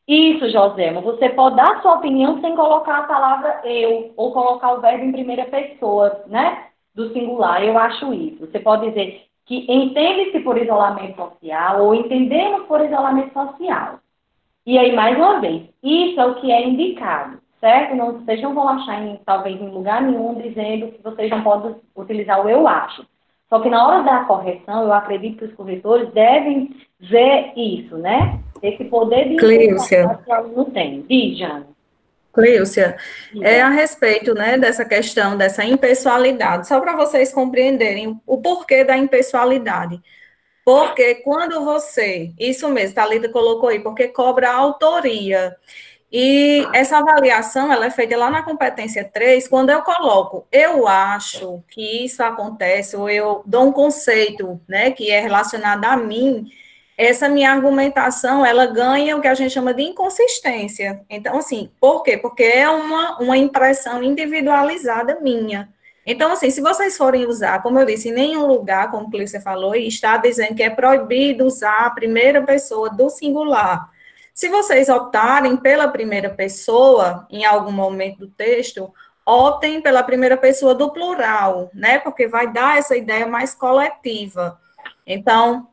Isso, Joselma. Você pode dar sua opinião sem colocar a palavra eu, ou colocar o verbo em primeira pessoa, né? Do singular. Eu acho isso. Você pode dizer que entende-se por isolamento social ou entendemos por isolamento social. E aí, mais uma vez, isso é o que é indicado, certo? Não, vocês não vão achar, talvez, em lugar nenhum dizendo que vocês não podem utilizar o eu acho. Só que na hora da correção, eu acredito que os corretores devem ver isso, né? Esse poder de Cleucia, interpretação que o aluno tem. Diz, Jana. Cleucia, é Diga. a respeito, né, dessa questão, dessa impessoalidade, só para vocês compreenderem o porquê da impessoalidade. Porque quando você, isso mesmo, Thalita colocou aí, porque cobra a autoria. E essa avaliação, ela é feita lá na competência 3 quando eu coloco, eu acho que isso acontece, ou eu dou um conceito, né, que é relacionado a mim, essa minha argumentação, ela ganha o que a gente chama de inconsistência. Então, assim, por quê? Porque é uma impressão individualizada minha. Então, assim, se vocês forem usar, como eu disse, em nenhum lugar, como você falou, e está dizendo que é proibido usar a primeira pessoa do singular. Se vocês optarem pela primeira pessoa, em algum momento do texto, optem pela primeira pessoa do plural, né? Porque vai dar essa ideia mais coletiva. Então,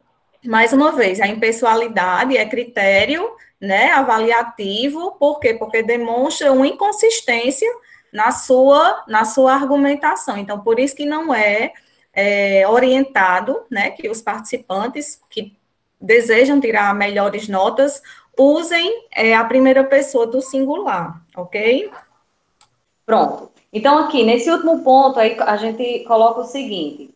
mais uma vez, a impessoalidade é critério, né, avaliativo, por quê? Porque demonstra uma inconsistência na sua argumentação. Então, por isso que não é orientado, né, que os participantes que desejam tirar melhores notas usem a primeira pessoa do singular, ok? Pronto. Então, aqui, nesse último ponto, aí a gente coloca o seguinte.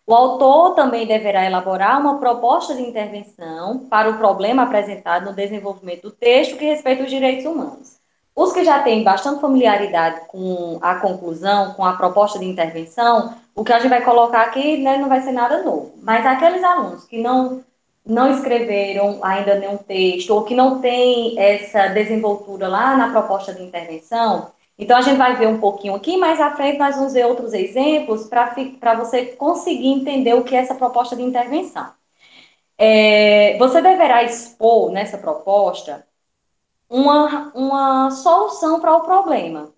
O autor também deverá elaborar uma proposta de intervenção para o problema apresentado no desenvolvimento do texto que respeita os direitos humanos. Os que já têm bastante familiaridade com a conclusão, com a proposta de intervenção, o que a gente vai colocar aqui, né, não vai ser nada novo. Mas aqueles alunos que não escreveram ainda nenhum texto ou que não têm essa desenvoltura lá na proposta de intervenção, então, a gente vai ver um pouquinho aqui, mais à frente nós vamos ver outros exemplos para você conseguir entender o que é essa proposta de intervenção. Você deverá expor nessa proposta uma solução para o problema,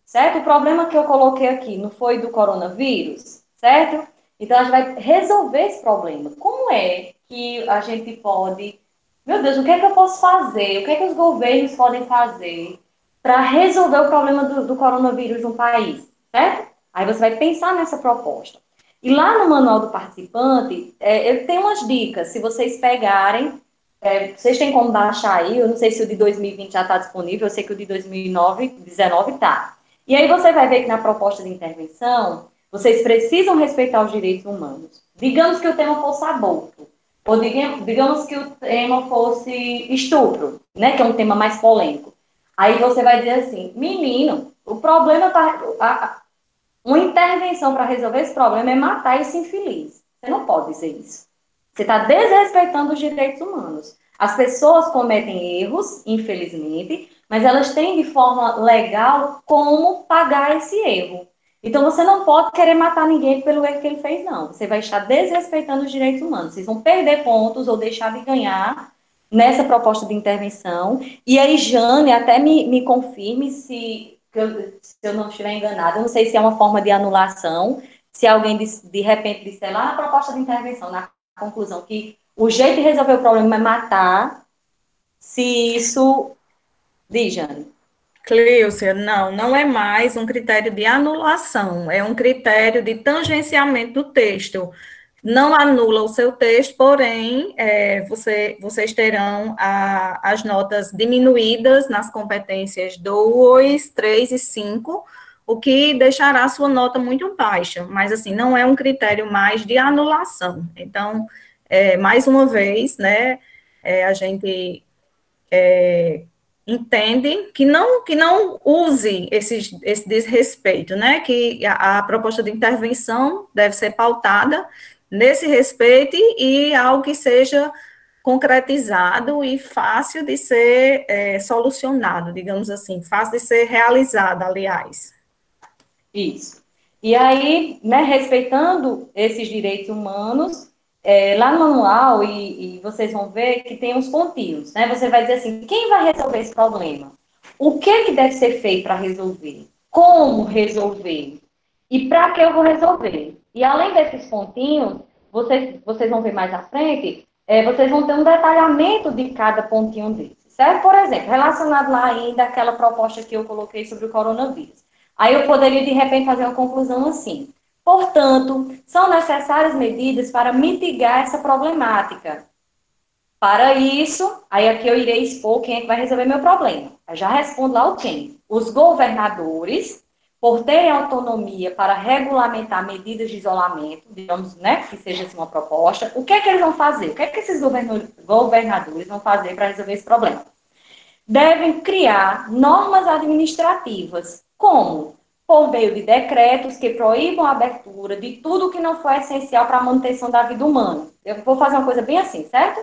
certo? O problema que eu coloquei aqui não foi do coronavírus, certo? Então, a gente vai resolver esse problema. Como é que a gente pode... Meu Deus, o que é que eu posso fazer? O que é que os governos podem fazer para resolver o problema do coronavírus no país, certo? Aí você vai pensar nessa proposta. E lá no manual do participante, eu tenho umas dicas. Se vocês pegarem, vocês têm como baixar aí. Eu não sei se o de 2020 já está disponível, eu sei que o de 2019 está. E aí você vai ver que na proposta de intervenção, vocês precisam respeitar os direitos humanos. Digamos que o tema fosse aborto, ou digamos que o tema fosse estupro, né, que é um tema mais polêmico. Aí você vai dizer assim, menino, o problema tá... Uma intervenção para resolver esse problema é matar esse infeliz. Você não pode dizer isso. Você está desrespeitando os direitos humanos. As pessoas cometem erros, infelizmente, mas elas têm de forma legal como pagar esse erro. Então você não pode querer matar ninguém pelo erro que ele fez, não. Você vai estar desrespeitando os direitos humanos. Vocês vão perder pontos ou deixar de ganhar nessa proposta de intervenção. E aí, Jane, até me confirme se eu não estiver enganada, eu não sei se é uma forma de anulação, se alguém de repente disser lá na proposta de intervenção, na conclusão, que o jeito de resolver o problema é matar, se isso... Diz, Jane. Cleucia, não é mais um critério de anulação, é um critério de tangenciamento do texto. Não anula o seu texto, porém, vocês terão as notas diminuídas nas competências 2, 3 e 5, o que deixará a sua nota muito baixa, mas, assim, não é um critério mais de anulação. Então, mais uma vez, né, a gente entende que não use esse desrespeito, né? Que a proposta de intervenção deve ser pautada nesse respeito e algo que seja concretizado e fácil de ser solucionado, digamos assim, fácil de ser realizado, aliás. Isso. E aí, né, respeitando esses direitos humanos, lá no manual, e vocês vão ver que tem uns pontinhos, né? Você vai dizer assim, quem vai resolver esse problema? O que deve ser feito para resolver? Como resolver? E para que eu vou resolver? E além desses pontinhos, vocês vão ver mais à frente, vocês vão ter um detalhamento de cada pontinho desses, certo? Por exemplo, relacionado lá ainda àquela proposta que eu coloquei sobre o coronavírus. Aí eu poderia, de repente, fazer uma conclusão assim. Portanto, são necessárias medidas para mitigar essa problemática. Para isso, aí aqui eu irei expor quem é que vai resolver meu problema. Eu já respondo lá o quem. Os governadores, por terem autonomia para regulamentar medidas de isolamento, digamos, né, que seja assim uma proposta, o que é que eles vão fazer? O que é que esses governadores vão fazer para resolver esse problema? Devem criar normas administrativas, como por meio de decretos que proíbam a abertura de tudo que não for essencial para a manutenção da vida humana. Eu vou fazer uma coisa bem assim, certo?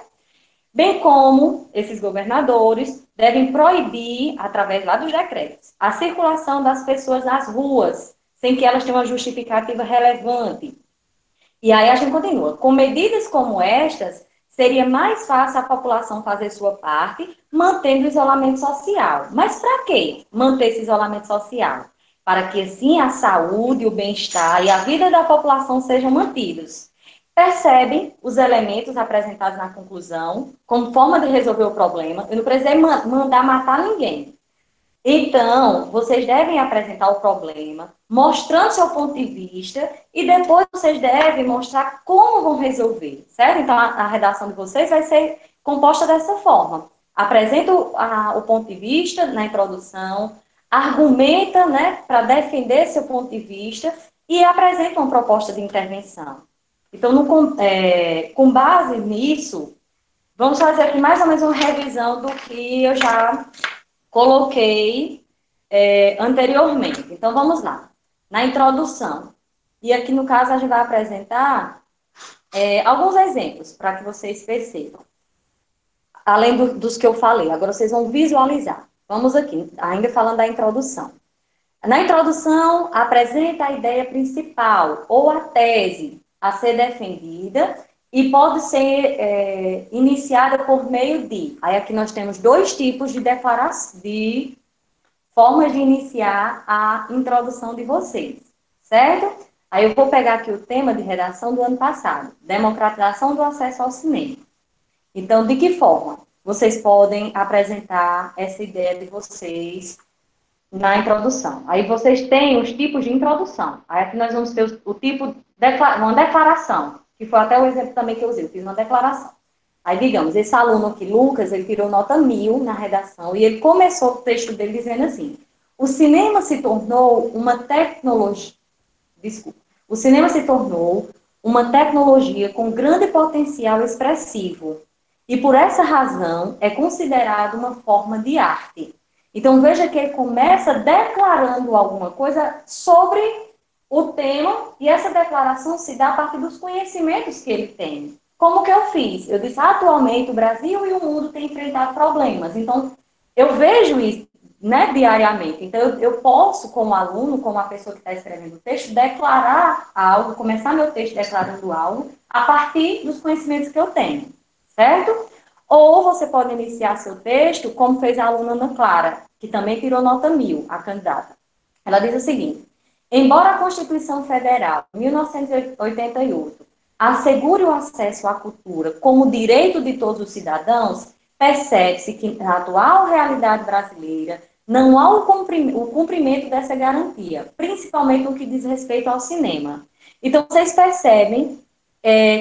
Bem como esses governadores devem proibir, através lá dos decretos, a circulação das pessoas nas ruas, sem que elas tenham uma justificativa relevante. E aí a gente continua. Com medidas como estas, seria mais fácil a população fazer sua parte, mantendo o isolamento social. Mas para quê manter esse isolamento social? Para que assim a saúde, o bem-estar e a vida da população sejam mantidos. Percebem os elementos apresentados na conclusão como forma de resolver o problema. Eu não precisei mandar matar ninguém. Então, vocês devem apresentar o problema, mostrando seu ponto de vista, e depois vocês devem mostrar como vão resolver, certo? Então, a redação de vocês vai ser composta dessa forma. Apresenta o ponto de vista na introdução, argumenta, né, para defender seu ponto de vista, e apresenta uma proposta de intervenção. Então, com base nisso, vamos fazer aqui mais ou menos uma revisão do que eu já coloquei anteriormente. Então, vamos lá. Na introdução. E aqui, no caso, a gente vai apresentar alguns exemplos para que vocês percebam. Além dos que eu falei. Agora, vocês vão visualizar. Vamos aqui, ainda falando da introdução. Na introdução, apresenta a ideia principal ou a tese a ser defendida e pode ser iniciada por meio de... Aí aqui nós temos dois tipos de declaração, de formas de iniciar a introdução de vocês, certo? Aí eu vou pegar aqui o tema de redação do ano passado, democratização do acesso ao cinema. Então, de que forma vocês podem apresentar essa ideia de vocês na introdução? Aí vocês têm os tipos de introdução. Aí aqui nós vamos ter o tipo, uma declaração, que foi até o exemplo também que eu usei, eu fiz uma declaração. Aí, digamos, esse aluno aqui, Lucas, ele tirou nota 1000 na redação e ele começou o texto dele dizendo assim: o cinema se tornou uma tecnologia, desculpa, o cinema se tornou uma tecnologia com grande potencial expressivo e, por essa razão, é considerado uma forma de arte. Então, veja que ele começa declarando alguma coisa sobre o tema e essa declaração se dá a partir dos conhecimentos que ele tem. Como que eu fiz? Eu disse, atualmente o Brasil e o mundo têm enfrentado problemas. Então, eu vejo isso, né, diariamente. Então, eu posso, como aluno, como a pessoa que está escrevendo o texto, declarar algo, começar meu texto declarando algo, a partir dos conhecimentos que eu tenho, certo? Ou você pode iniciar seu texto, como fez a aluna Ana Clara, que também tirou nota 1000, a candidata. Ela diz o seguinte: embora a Constituição Federal, de 1988, assegure o acesso à cultura como direito de todos os cidadãos, percebe-se que, na atual realidade brasileira, não há o cumprimento dessa garantia, principalmente no que diz respeito ao cinema. Então, vocês percebem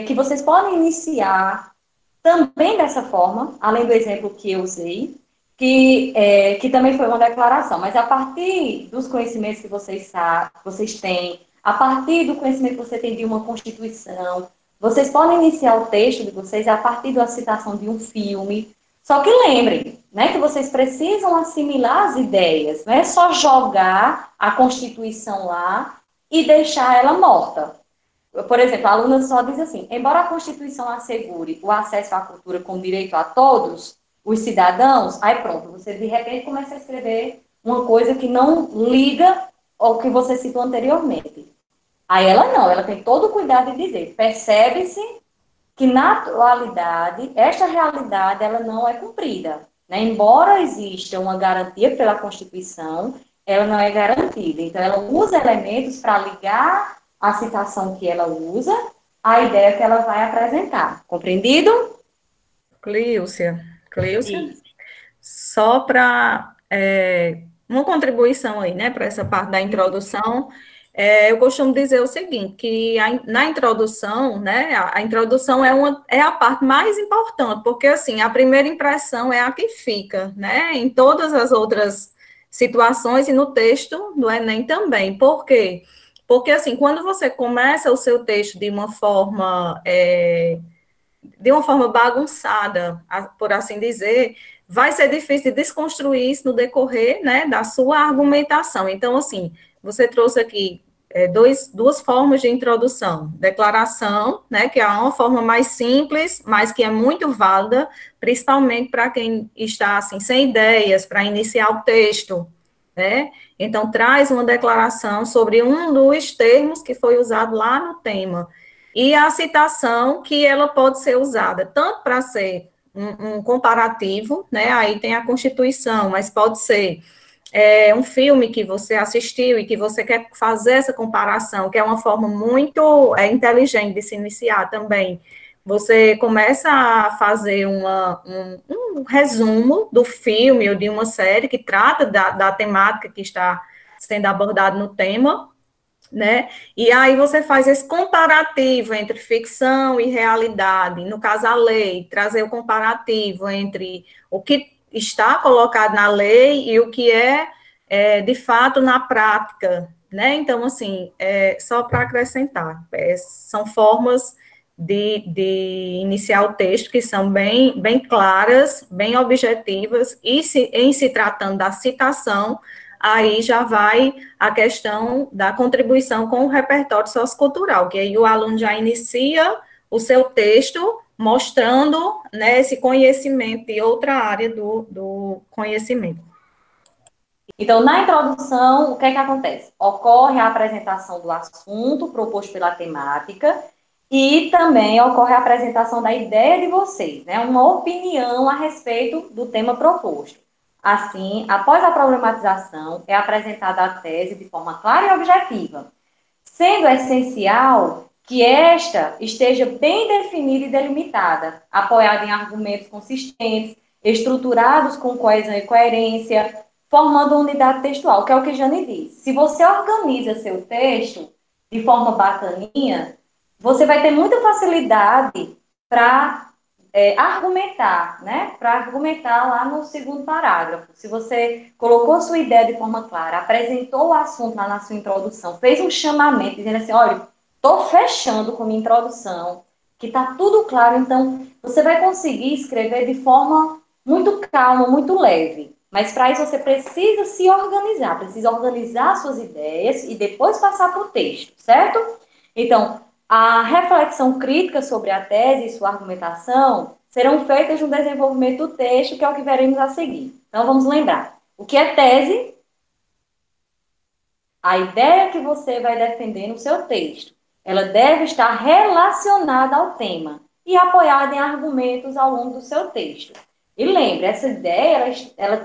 que vocês podem iniciar também dessa forma, além do exemplo que eu usei, que também foi uma declaração, mas a partir dos conhecimentos que vocês têm, a partir do conhecimento que você tem de uma Constituição, vocês podem iniciar o texto de vocês a partir da citação de um filme. Só que lembrem, né, que vocês precisam assimilar as ideias, não é só jogar a Constituição lá e deixar ela morta. Por exemplo, a aluna só diz assim: embora a Constituição assegure o acesso à cultura com direito a todos os cidadãos, aí pronto, você de repente começa a escrever uma coisa que não liga o que você citou anteriormente. Aí ela não, ela tem todo o cuidado de dizer, percebe-se que na atualidade, esta realidade ela não é cumprida. Né? Embora exista uma garantia pela Constituição, ela não é garantida. Então, ela usa elementos para ligar a citação que ela usa à ideia que ela vai apresentar. Compreendido? Clíucia, Isso. só para uma contribuição aí, né, para essa parte da introdução, eu costumo dizer o seguinte, que na introdução, né, a introdução é a parte mais importante, porque, assim, a primeira impressão é a que fica, né, em todas as outras situações e no texto do Enem também. Por quê? Porque, assim, quando você começa o seu texto de uma forma bagunçada, por assim dizer, vai ser difícil desconstruir isso no decorrer, né, da sua argumentação. Então, assim, você trouxe aqui duas formas de introdução. Declaração, né, que é uma forma mais simples, mas que é muito válida, principalmente para quem está, assim, sem ideias, para iniciar o texto, né? Então, traz uma declaração sobre um dos termos que foi usado lá no tema. E a citação, que ela pode ser usada tanto para ser um comparativo, né? Aí tem a Constituição, mas pode ser um filme que você assistiu e que você quer fazer essa comparação, que é uma forma muito inteligente de se iniciar também. Você começa a fazer um resumo do filme ou de uma série que trata da temática que está sendo abordada no tema, né? E aí você faz esse comparativo entre ficção e realidade, no caso a lei, trazer o comparativo entre o que está colocado na lei e o que de fato na prática, né? Então, assim, só para acrescentar, são formas de iniciar o texto que são bem claras, bem objetivas, e em se tratando da citação, aí já vai a questão da contribuição com o repertório sociocultural, que aí o aluno já inicia o seu texto mostrando, né, esse conhecimento de outra área do conhecimento. Então, na introdução, o que é que acontece? Ocorre a apresentação do assunto proposto pela temática e também ocorre a apresentação da ideia de vocês, né? Uma opinião a respeito do tema proposto. Assim, após a problematização, é apresentada a tese de forma clara e objetiva, sendo essencial que esta esteja bem definida e delimitada, apoiada em argumentos consistentes, estruturados com coesão e coerência, formando uma unidade textual, que é o que Jane disse. Se você organiza seu texto de forma bacaninha, você vai ter muita facilidade para argumentar, né? Para argumentar lá no segundo parágrafo. Se você colocou sua ideia de forma clara, apresentou o assunto lá na sua introdução, fez um chamamento dizendo assim, olha, estou fechando com minha introdução, que está tudo claro, então você vai conseguir escrever de forma muito calma, muito leve. Mas para isso você precisa se organizar, precisa organizar suas ideias e depois passar para o texto, certo? Então, a reflexão crítica sobre a tese e sua argumentação serão feitas no desenvolvimento do texto, que é o que veremos a seguir. Então, vamos lembrar. O que é tese? A ideia que você vai defender no seu texto. Ela deve estar relacionada ao tema e apoiada em argumentos ao longo do seu texto. E lembre, essa ideia, ela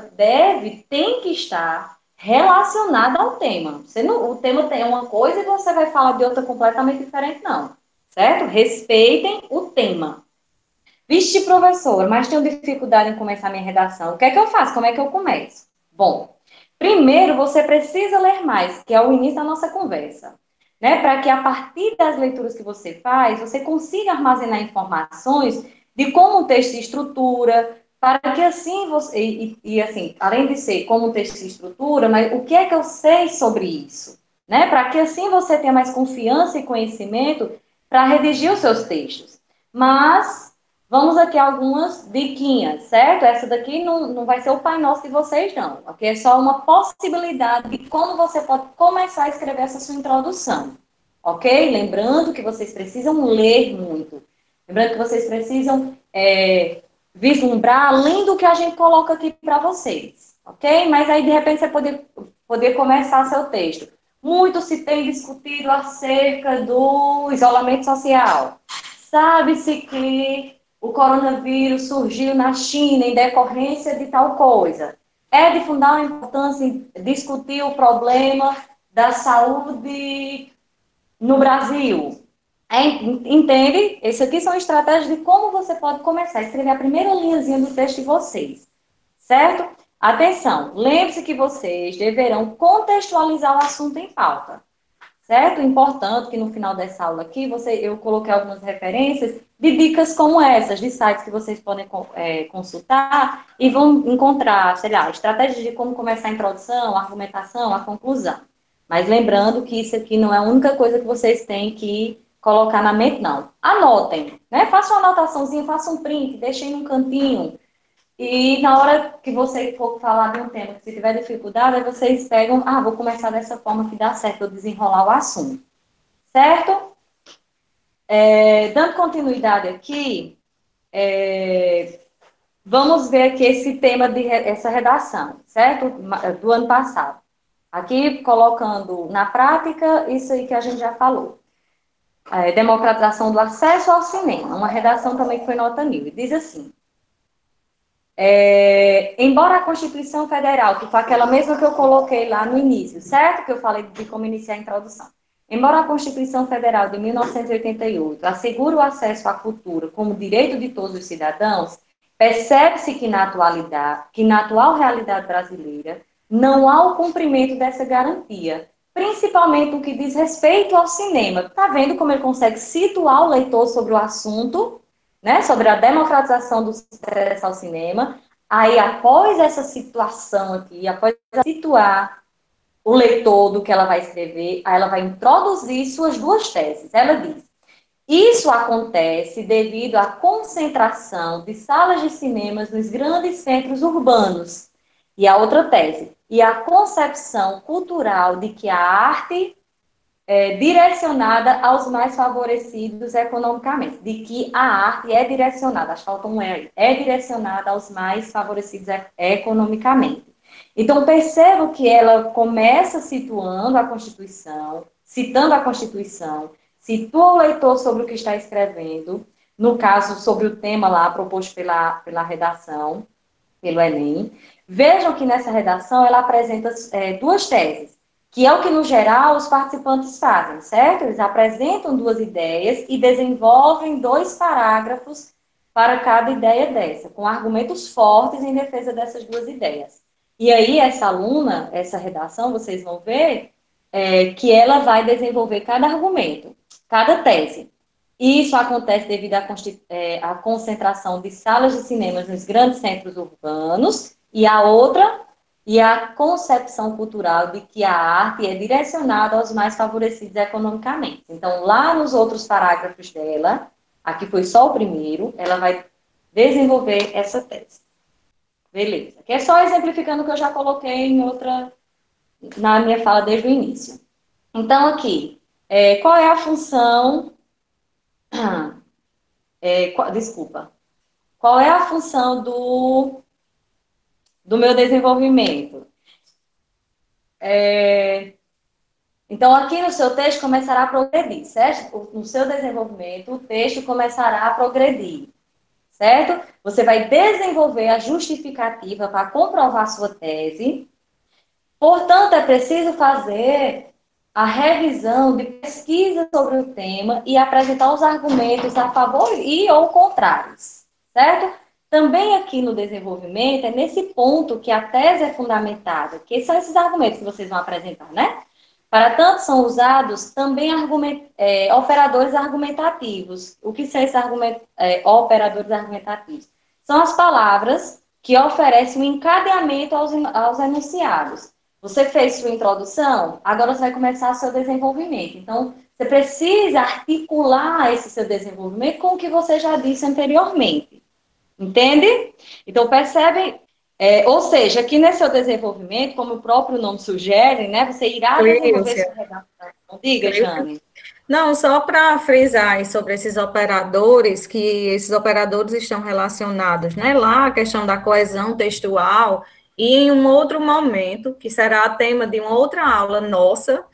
tem que estar relacionada ao tema. O tema tem uma coisa e você vai falar de outra completamente diferente, não. Certo? Respeitem o tema. Vixe, professora, mas tenho dificuldade em começar minha redação. O que é que eu faço? Como é que eu começo? Bom, primeiro você precisa ler mais, que é o início da nossa conversa. Né? Para que a partir das leituras que você faz, você consiga armazenar informações de como o texto se estrutura, para que assim você, assim, além de ser como o texto se estrutura, mas o que é que eu sei sobre isso? Né? Para que assim você tenha mais confiança e conhecimento para redigir os seus textos. Mas vamos aqui a algumas diquinhas, certo? Essa daqui não vai ser o Pai Nosso de vocês, não. Aqui é só uma possibilidade de como você pode começar a escrever essa sua introdução. Ok? Lembrando que vocês precisam ler muito. Lembrando que vocês precisam vislumbrar além do que a gente coloca aqui para vocês. Ok? Mas aí, de repente, você poder começar seu texto. muito se tem discutido acerca do isolamento social. Sabe-se que o coronavírus surgiu na China em decorrência de tal coisa. É de fundamental importância discutir o problema da saúde no Brasil. Entende? Essas aqui são estratégias de como você pode começar a escrever a primeira linhazinha do texto de vocês. Certo? Atenção, lembre-se que vocês deverão contextualizar o assunto em pauta. Certo? Importante que no final dessa aula aqui, eu coloquei algumas referências de dicas como essas, de sites que vocês podem consultar e vão encontrar, sei lá, estratégias de como começar a introdução, a argumentação, a conclusão. Mas lembrando que isso aqui não é a única coisa que vocês têm que colocar na mente, não. Anotem, né? Façam uma anotaçãozinha, façam um print, deixem num cantinho. E na hora que você for falar de um tema, que se tiver dificuldade, aí vocês pegam, vou começar dessa forma que dá certo, eu desenrolar o assunto. Certo? Dando continuidade aqui, vamos ver aqui esse tema, essa redação, certo? Do ano passado. Aqui, colocando na prática, isso aí que a gente já falou. Democratização do acesso ao cinema, uma redação também que foi nota 1000. E diz assim, embora a Constituição Federal, que foi aquela mesma que eu coloquei lá no início, certo? Que eu falei de como iniciar a introdução. Embora a Constituição Federal de 1988 assegure o acesso à cultura como direito de todos os cidadãos, percebe-se que na atual realidade brasileira, não há o cumprimento dessa garantia, principalmente no que diz respeito ao cinema. Está vendo como ele consegue situar o leitor sobre o assunto, né, sobre a democratização do acesso ao cinema? Aí, após essa situação aqui, após situar o leitor do que ela vai escrever, aí ela vai introduzir suas duas teses. Ela diz: isso acontece devido à concentração de salas de cinemas nos grandes centros urbanos. E a outra tese: e a concepção cultural de que a arte é direcionada aos mais favorecidos economicamente. De que a arte é direcionada, acho que falta um R, é direcionada aos mais favorecidos economicamente. Então, percebo que ela começa situando a Constituição, citando a Constituição, situa o leitor sobre o que está escrevendo, no caso, sobre o tema lá proposto pela redação, pelo Enem. Vejam que nessa redação ela apresenta duas teses, que é o que, no geral, os participantes fazem, certo? Eles apresentam duas ideias e desenvolvem 2 parágrafos para cada ideia dessa, com argumentos fortes em defesa dessas duas ideias. E aí, essa aluna, essa redação, vocês vão ver que ela vai desenvolver cada argumento, cada tese. Isso acontece devido à concentração de salas de cinemas nos grandes centros urbanos, e a outra, e a concepção cultural de que a arte é direcionada aos mais favorecidos economicamente. Então, lá nos outros parágrafos dela, aqui foi só o primeiro, ela vai desenvolver essa tese. Beleza. Aqui é só exemplificando o que eu já coloquei na minha fala desde o início. Então, aqui, qual é a função... desculpa. Qual é a função do meu desenvolvimento? Então, aqui no seu texto começará a progredir, certo? No seu desenvolvimento, o texto começará a progredir, certo? Você vai desenvolver a justificativa para comprovar sua tese. Portanto, é preciso fazer a revisão de pesquisa sobre o tema e apresentar os argumentos a favor e ou contrários, certo? Também aqui no desenvolvimento, é nesse ponto que a tese é fundamentada, que são esses argumentos que vocês vão apresentar, né? Para tanto, são usados também operadores argumentativos. O que são esses operadores argumentativos? São as palavras que oferecem um encadeamento aos enunciados. Você fez sua introdução, agora você vai começar seu desenvolvimento. Então, você precisa articular esse seu desenvolvimento com o que você já disse anteriormente. Entende? Então, percebem? Ou seja, aqui nesse seu desenvolvimento, como o próprio nome sugere, né, você irá desenvolver sua redação. Diga, Jane. Não, só para frisar aí sobre esses operadores, que esses operadores estão relacionados, né, lá a questão da coesão textual, e em um outro momento, que será tema de uma outra aula nossa,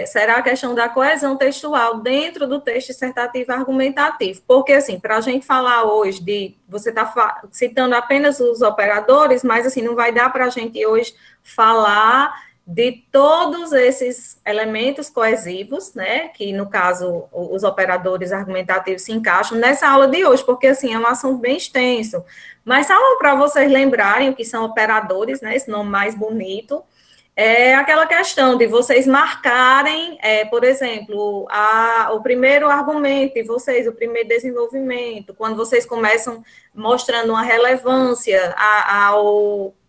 será a questão da coesão textual dentro do texto dissertativo argumentativo. Porque, assim, para a gente falar hoje você está citando apenas os operadores, mas, assim, não vai dar para a gente hoje falar de todos esses elementos coesivos, né, que, no caso, os operadores argumentativos se encaixam nessa aula de hoje, porque, assim, é um assunto bem extenso. Mas só para vocês lembrarem o que são operadores, né, esse nome mais bonito, é aquela questão de vocês marcarem, por exemplo, o primeiro argumento de vocês, o primeiro desenvolvimento, quando vocês começam mostrando uma relevância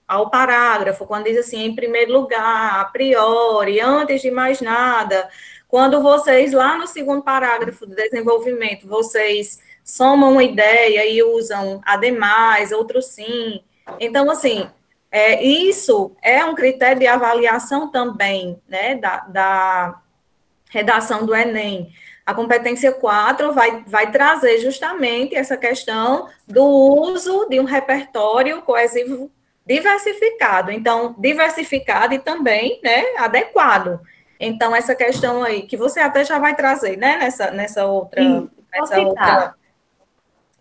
ao parágrafo, quando diz assim, em primeiro lugar, a priori, antes de mais nada, quando vocês, lá no segundo parágrafo do desenvolvimento, vocês somam uma ideia e usam ademais, outro sim. Então, assim, isso é um critério de avaliação também, né, da redação do Enem. A competência 4 vai trazer justamente essa questão do uso de um repertório coesivo diversificado. Então, diversificado e também, né, adequado. Então, essa questão aí, que você até já vai trazer, né, nessa outra...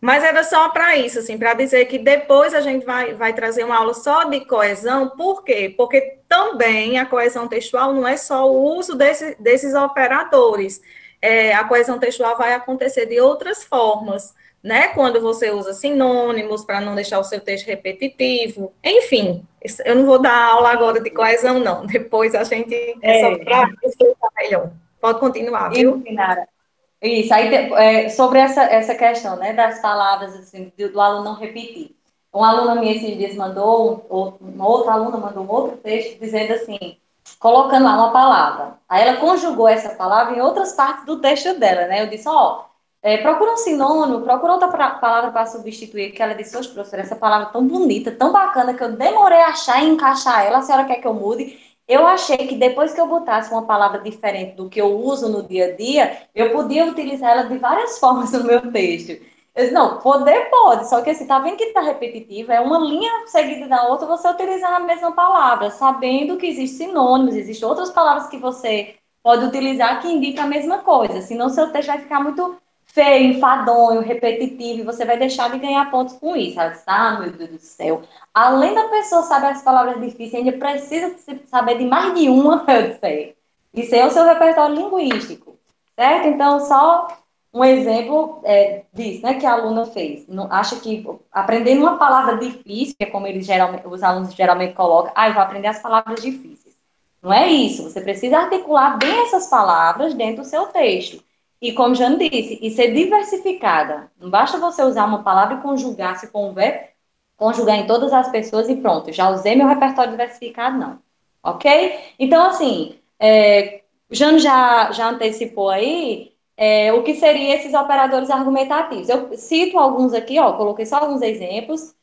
Mas era só para isso, assim, para dizer que depois a gente vai trazer uma aula só de coesão, por quê? Porque também a coesão textual não é só o uso desses operadores. A coesão textual vai acontecer de outras formas, né? Quando você usa sinônimos para não deixar o seu texto repetitivo. Enfim, eu não vou dar aula agora de coesão, não. Depois a gente só para explicar melhor. Pode continuar, viu? Isso, aí sobre essa questão, né, das palavras, assim, do aluno não repetir. Uma aluna minha esses dias uma outra aluna mandou um outro texto dizendo assim, colocando lá uma palavra. Aí ela conjugou essa palavra em outras partes do texto dela, né? Eu disse, procura um sinônimo, procura outra palavra para substituir, que ela disse, professora, essa palavra tão bonita, tão bacana, que eu demorei a achar e encaixar ela, a senhora quer que eu mude? Eu achei que depois que eu botasse uma palavra diferente do que eu uso no dia a dia, eu podia utilizar ela de várias formas no meu texto. Eu disse, não, poder pode, só que assim, tá vendo que está repetitivo, é uma linha seguida da outra, você utilizar a mesma palavra, sabendo que existem sinônimos, existem outras palavras que você pode utilizar que indicam a mesma coisa, senão seu texto vai ficar muito feio, enfadonho, repetitivo, e você vai deixar de ganhar pontos com isso. Meu Deus do céu. Além da pessoa saber as palavras difíceis, ainda precisa saber de mais de uma, eu sei. Isso é o seu repertório linguístico, certo? Então, só um exemplo disso, né, que a aluna fez. Não, acha que aprender uma palavra difícil, que é como os alunos geralmente colocam, eu vou aprender as palavras difíceis. Não é isso. Você precisa articular bem essas palavras dentro do seu texto. E como Jane disse, e ser diversificada. Não basta você usar uma palavra e conjugar, se for um verbo, conjugar em todas as pessoas e pronto, já usei meu repertório diversificado, não. Ok? Então, assim, Jane já antecipou aí o que seriam esses operadores argumentativos. Eu cito alguns aqui, coloquei só alguns exemplos.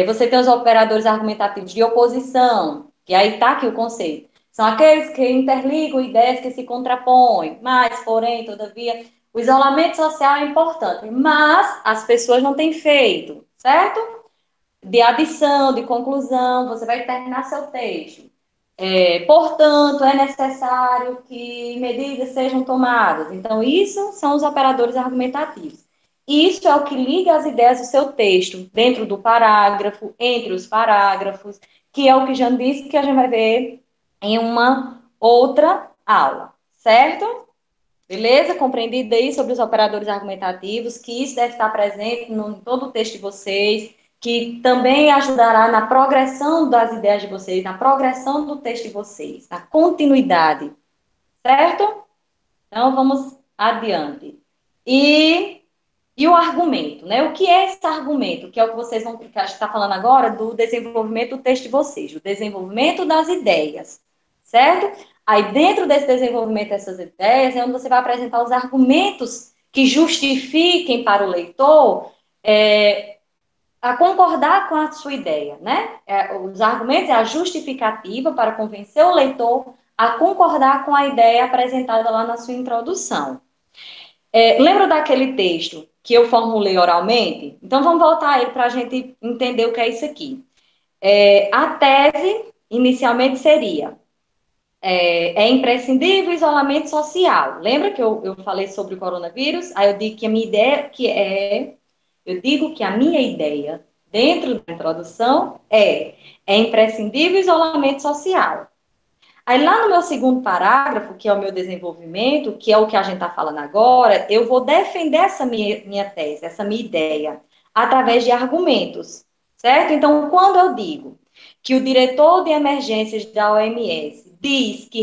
Você tem os operadores argumentativos de oposição, que aí está aqui o conceito. São aqueles que interligam ideias que se contrapõem, mas, porém, todavia, o isolamento social é importante, mas as pessoas não têm feito, certo? De adição, de conclusão, você vai terminar seu texto. Portanto, é necessário que medidas sejam tomadas. Então, isso são os operadores argumentativos. Isso é o que liga as ideias do seu texto, dentro do parágrafo, entre os parágrafos, que é o que Jane disse que a gente vai ver em uma outra aula, certo? Beleza? Compreendido aí sobre os operadores argumentativos, que isso deve estar presente em todo o texto de vocês, que também ajudará na progressão das ideias de vocês, na progressão do texto de vocês, na continuidade, certo? Então, vamos adiante. E o argumento, né? O que é esse argumento? Que é o que vocês vão, que a gente está falando agora, do desenvolvimento do texto de vocês, o desenvolvimento das ideias, certo? Aí, dentro desse desenvolvimento dessas ideias, é onde você vai apresentar os argumentos que justifiquem para o leitor a concordar com a sua ideia, né? Os argumentos é a justificativa para convencer o leitor a concordar com a ideia apresentada lá na sua introdução. Lembra daquele texto que eu formulei oralmente? Então, vamos voltar a ele para a gente entender o que é isso aqui. A tese, inicialmente, seria é imprescindível o isolamento social. Lembra que eu falei sobre o coronavírus? Aí eu digo que a minha ideia dentro da introdução é imprescindível o isolamento social. Aí lá no meu segundo parágrafo, que é o meu desenvolvimento, que é o que a gente está falando agora, eu vou defender essa minha tese, essa minha ideia, através de argumentos, certo? Então, quando eu digo que o diretor de emergências da OMS diz que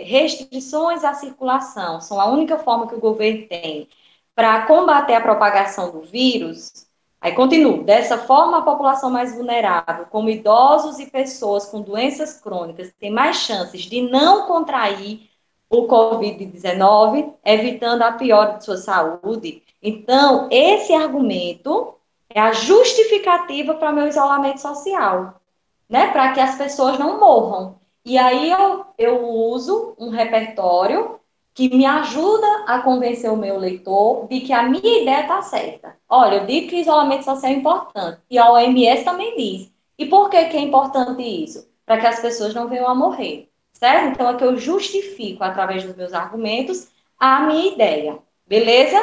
restrições à circulação são a única forma que o governo tem para combater a propagação do vírus, aí continuo. Dessa forma, a população mais vulnerável, como idosos e pessoas com doenças crônicas, tem mais chances de não contrair o Covid-19, evitando a piora de sua saúde. Então, esse argumento é a justificativa para o meu isolamento social, né? Para que as pessoas não morram. E aí eu uso um repertório que me ajuda a convencer o meu leitor de que a minha ideia está certa. Olha, eu digo que o isolamento social é importante, e a OMS também diz. E por que é importante isso? Para que as pessoas não venham a morrer, certo? Então é que eu justifico, através dos meus argumentos, a minha ideia. Beleza?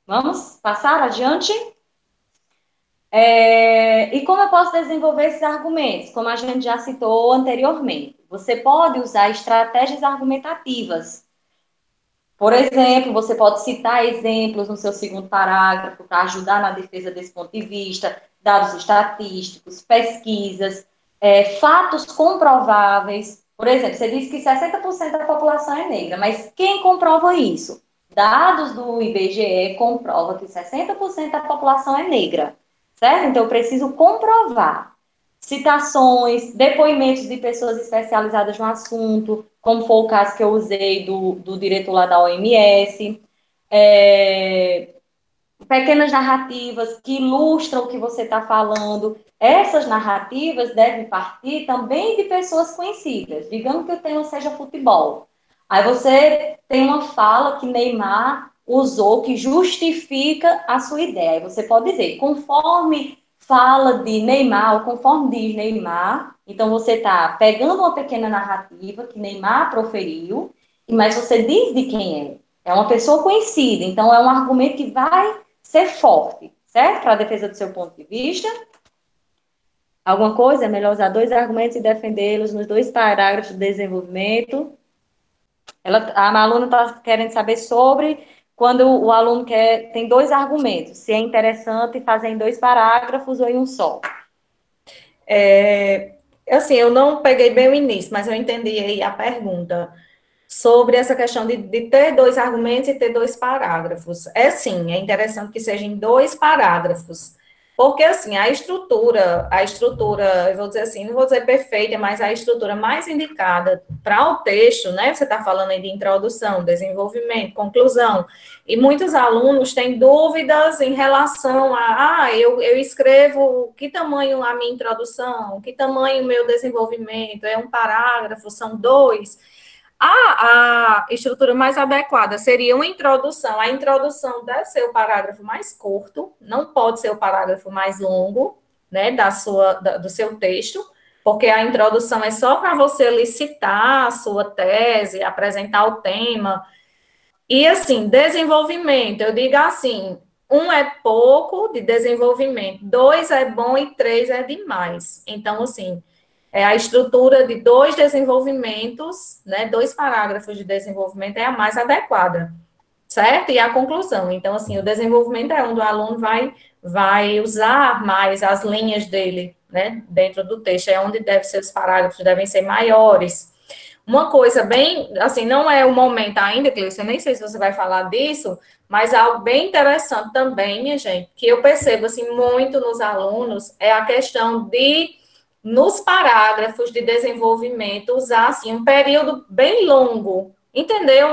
Vamos passar adiante? E como eu posso desenvolver esses argumentos? Como a gente já citou anteriormente, você pode usar estratégias argumentativas. Por exemplo, você pode citar exemplos no seu segundo parágrafo para ajudar na defesa desse ponto de vista, dados estatísticos, pesquisas, fatos comprováveis. Por exemplo, você disse que 60% da população é negra, mas quem comprova isso? Dados do IBGE comprovam que 60% da população é negra, certo? Então, eu preciso comprovar. Citações, depoimentos de pessoas especializadas no assunto, como foi o caso que eu usei do diretor lá da OMS, pequenas narrativas que ilustram o que você está falando. Essas narrativas devem partir também de pessoas conhecidas. Digamos que o tema seja futebol. Aí você tem uma fala que Neymar usou que justifica a sua ideia. Aí você pode dizer, conforme fala de Neymar, ou conforme diz Neymar, então você está pegando uma pequena narrativa que Neymar proferiu, mas você diz de quem é. É uma pessoa conhecida, então é um argumento que vai ser forte, certo? Para a defesa do seu ponto de vista. Alguma coisa? É melhor usar dois argumentos e defendê-los nos dois parágrafos de desenvolvimento. A aluna está querendo saber sobre quando o aluno tem dois argumentos, se é interessante fazer em dois parágrafos ou em um só. Assim, eu não peguei bem o início, mas eu entendi aí a pergunta sobre essa questão de ter dois argumentos e ter dois parágrafos. Sim, é interessante que seja em dois parágrafos, porque, assim, a estrutura, eu vou dizer assim, não vou dizer perfeita, mas a estrutura mais indicada para o texto, né, você está falando aí de introdução, desenvolvimento, conclusão, e muitos alunos têm dúvidas em relação eu escrevo que tamanho a minha introdução, que tamanho o meu desenvolvimento, é um parágrafo, são dois. A estrutura mais adequada seria uma introdução. A introdução deve ser o parágrafo mais curto, não pode ser o parágrafo mais longo, né, do seu texto, porque a introdução é só para você licitar a sua tese, apresentar o tema. E, assim, desenvolvimento, eu digo assim, um é pouco de desenvolvimento, dois é bom e três é demais. Então, assim, a estrutura de dois desenvolvimentos, né, dois parágrafos de desenvolvimento é a mais adequada, certo? E a conclusão. Então, assim, o desenvolvimento é onde o aluno vai usar mais as linhas dele, né, dentro do texto, é onde os parágrafos devem ser maiores. Uma coisa bem, assim, não é o momento ainda, Cleiton, eu nem sei se você vai falar disso, mas algo bem interessante também, minha gente, que eu percebo, assim, muito nos alunos, é a questão de nos parágrafos de desenvolvimento, usar assim, um período bem longo, entendeu?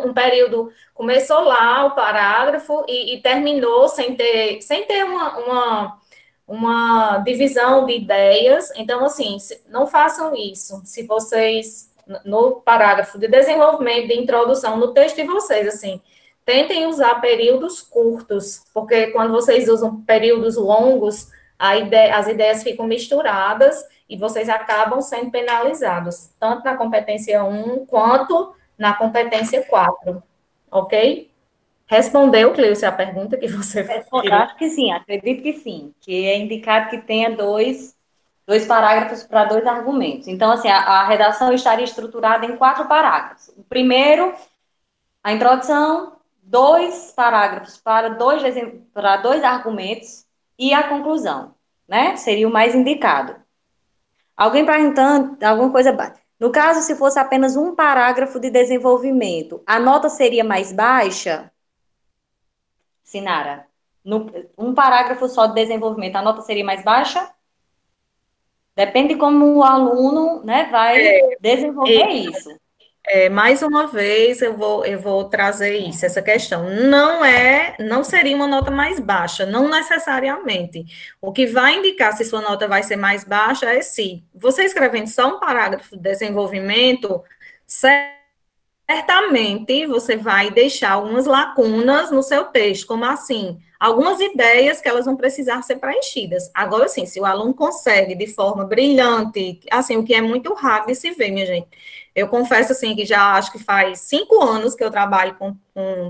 Um período, começou lá o parágrafo e terminou sem ter uma divisão de ideias. Então, assim, não façam isso. Se vocês, no parágrafo de desenvolvimento, de introdução, no texto de vocês, assim, tentem usar períodos curtos, porque quando vocês usam períodos longos, as ideias ficam misturadas e vocês acabam sendo penalizados, tanto na competência 1 quanto na competência 4, ok? Respondeu, Cleuce, a pergunta que você queria? Acho que sim, acredito que sim, que é indicado que tenha dois parágrafos para dois argumentos. Então, assim, a redação estaria estruturada em 4 parágrafos. O primeiro, a introdução, 2 parágrafos para dois argumentos e a conclusão, né? Seria o mais indicado. Alguém perguntando, alguma coisa bate. No caso, se fosse apenas um parágrafo de desenvolvimento, a nota seria mais baixa? Sinara, um parágrafo só de desenvolvimento, a nota seria mais baixa? Depende de como o aluno, né, vai desenvolver isso. Mais uma vez, eu vou trazer isso, essa questão. Não seria uma nota mais baixa, não necessariamente. O que vai indicar se sua nota vai ser mais baixa é se você escrevendo só um parágrafo de desenvolvimento, certamente você vai deixar algumas lacunas no seu texto, como assim, algumas ideias que elas vão precisar ser preenchidas. Agora, sim, se o aluno consegue de forma brilhante, assim, o que é muito raro de se ver, minha gente. Eu confesso, assim, que já acho que faz 5 anos que eu trabalho com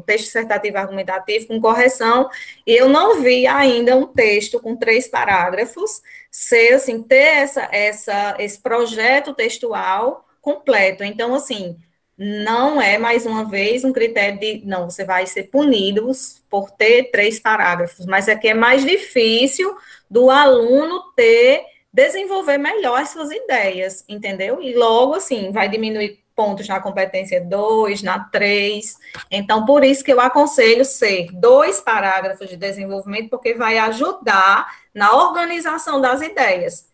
texto dissertativo argumentativo, com correção, e eu não vi ainda um texto com 3 parágrafos ser, assim, ter esse projeto textual completo. Então, assim, não é, mais uma vez, um critério de, não, você vai ser punido por ter 3 parágrafos, mas é que é mais difícil do aluno desenvolver melhor as suas ideias, entendeu? E logo, assim, vai diminuir pontos na competência 2, na 3. Então, por isso que eu aconselho ser 2 parágrafos de desenvolvimento, porque vai ajudar na organização das ideias.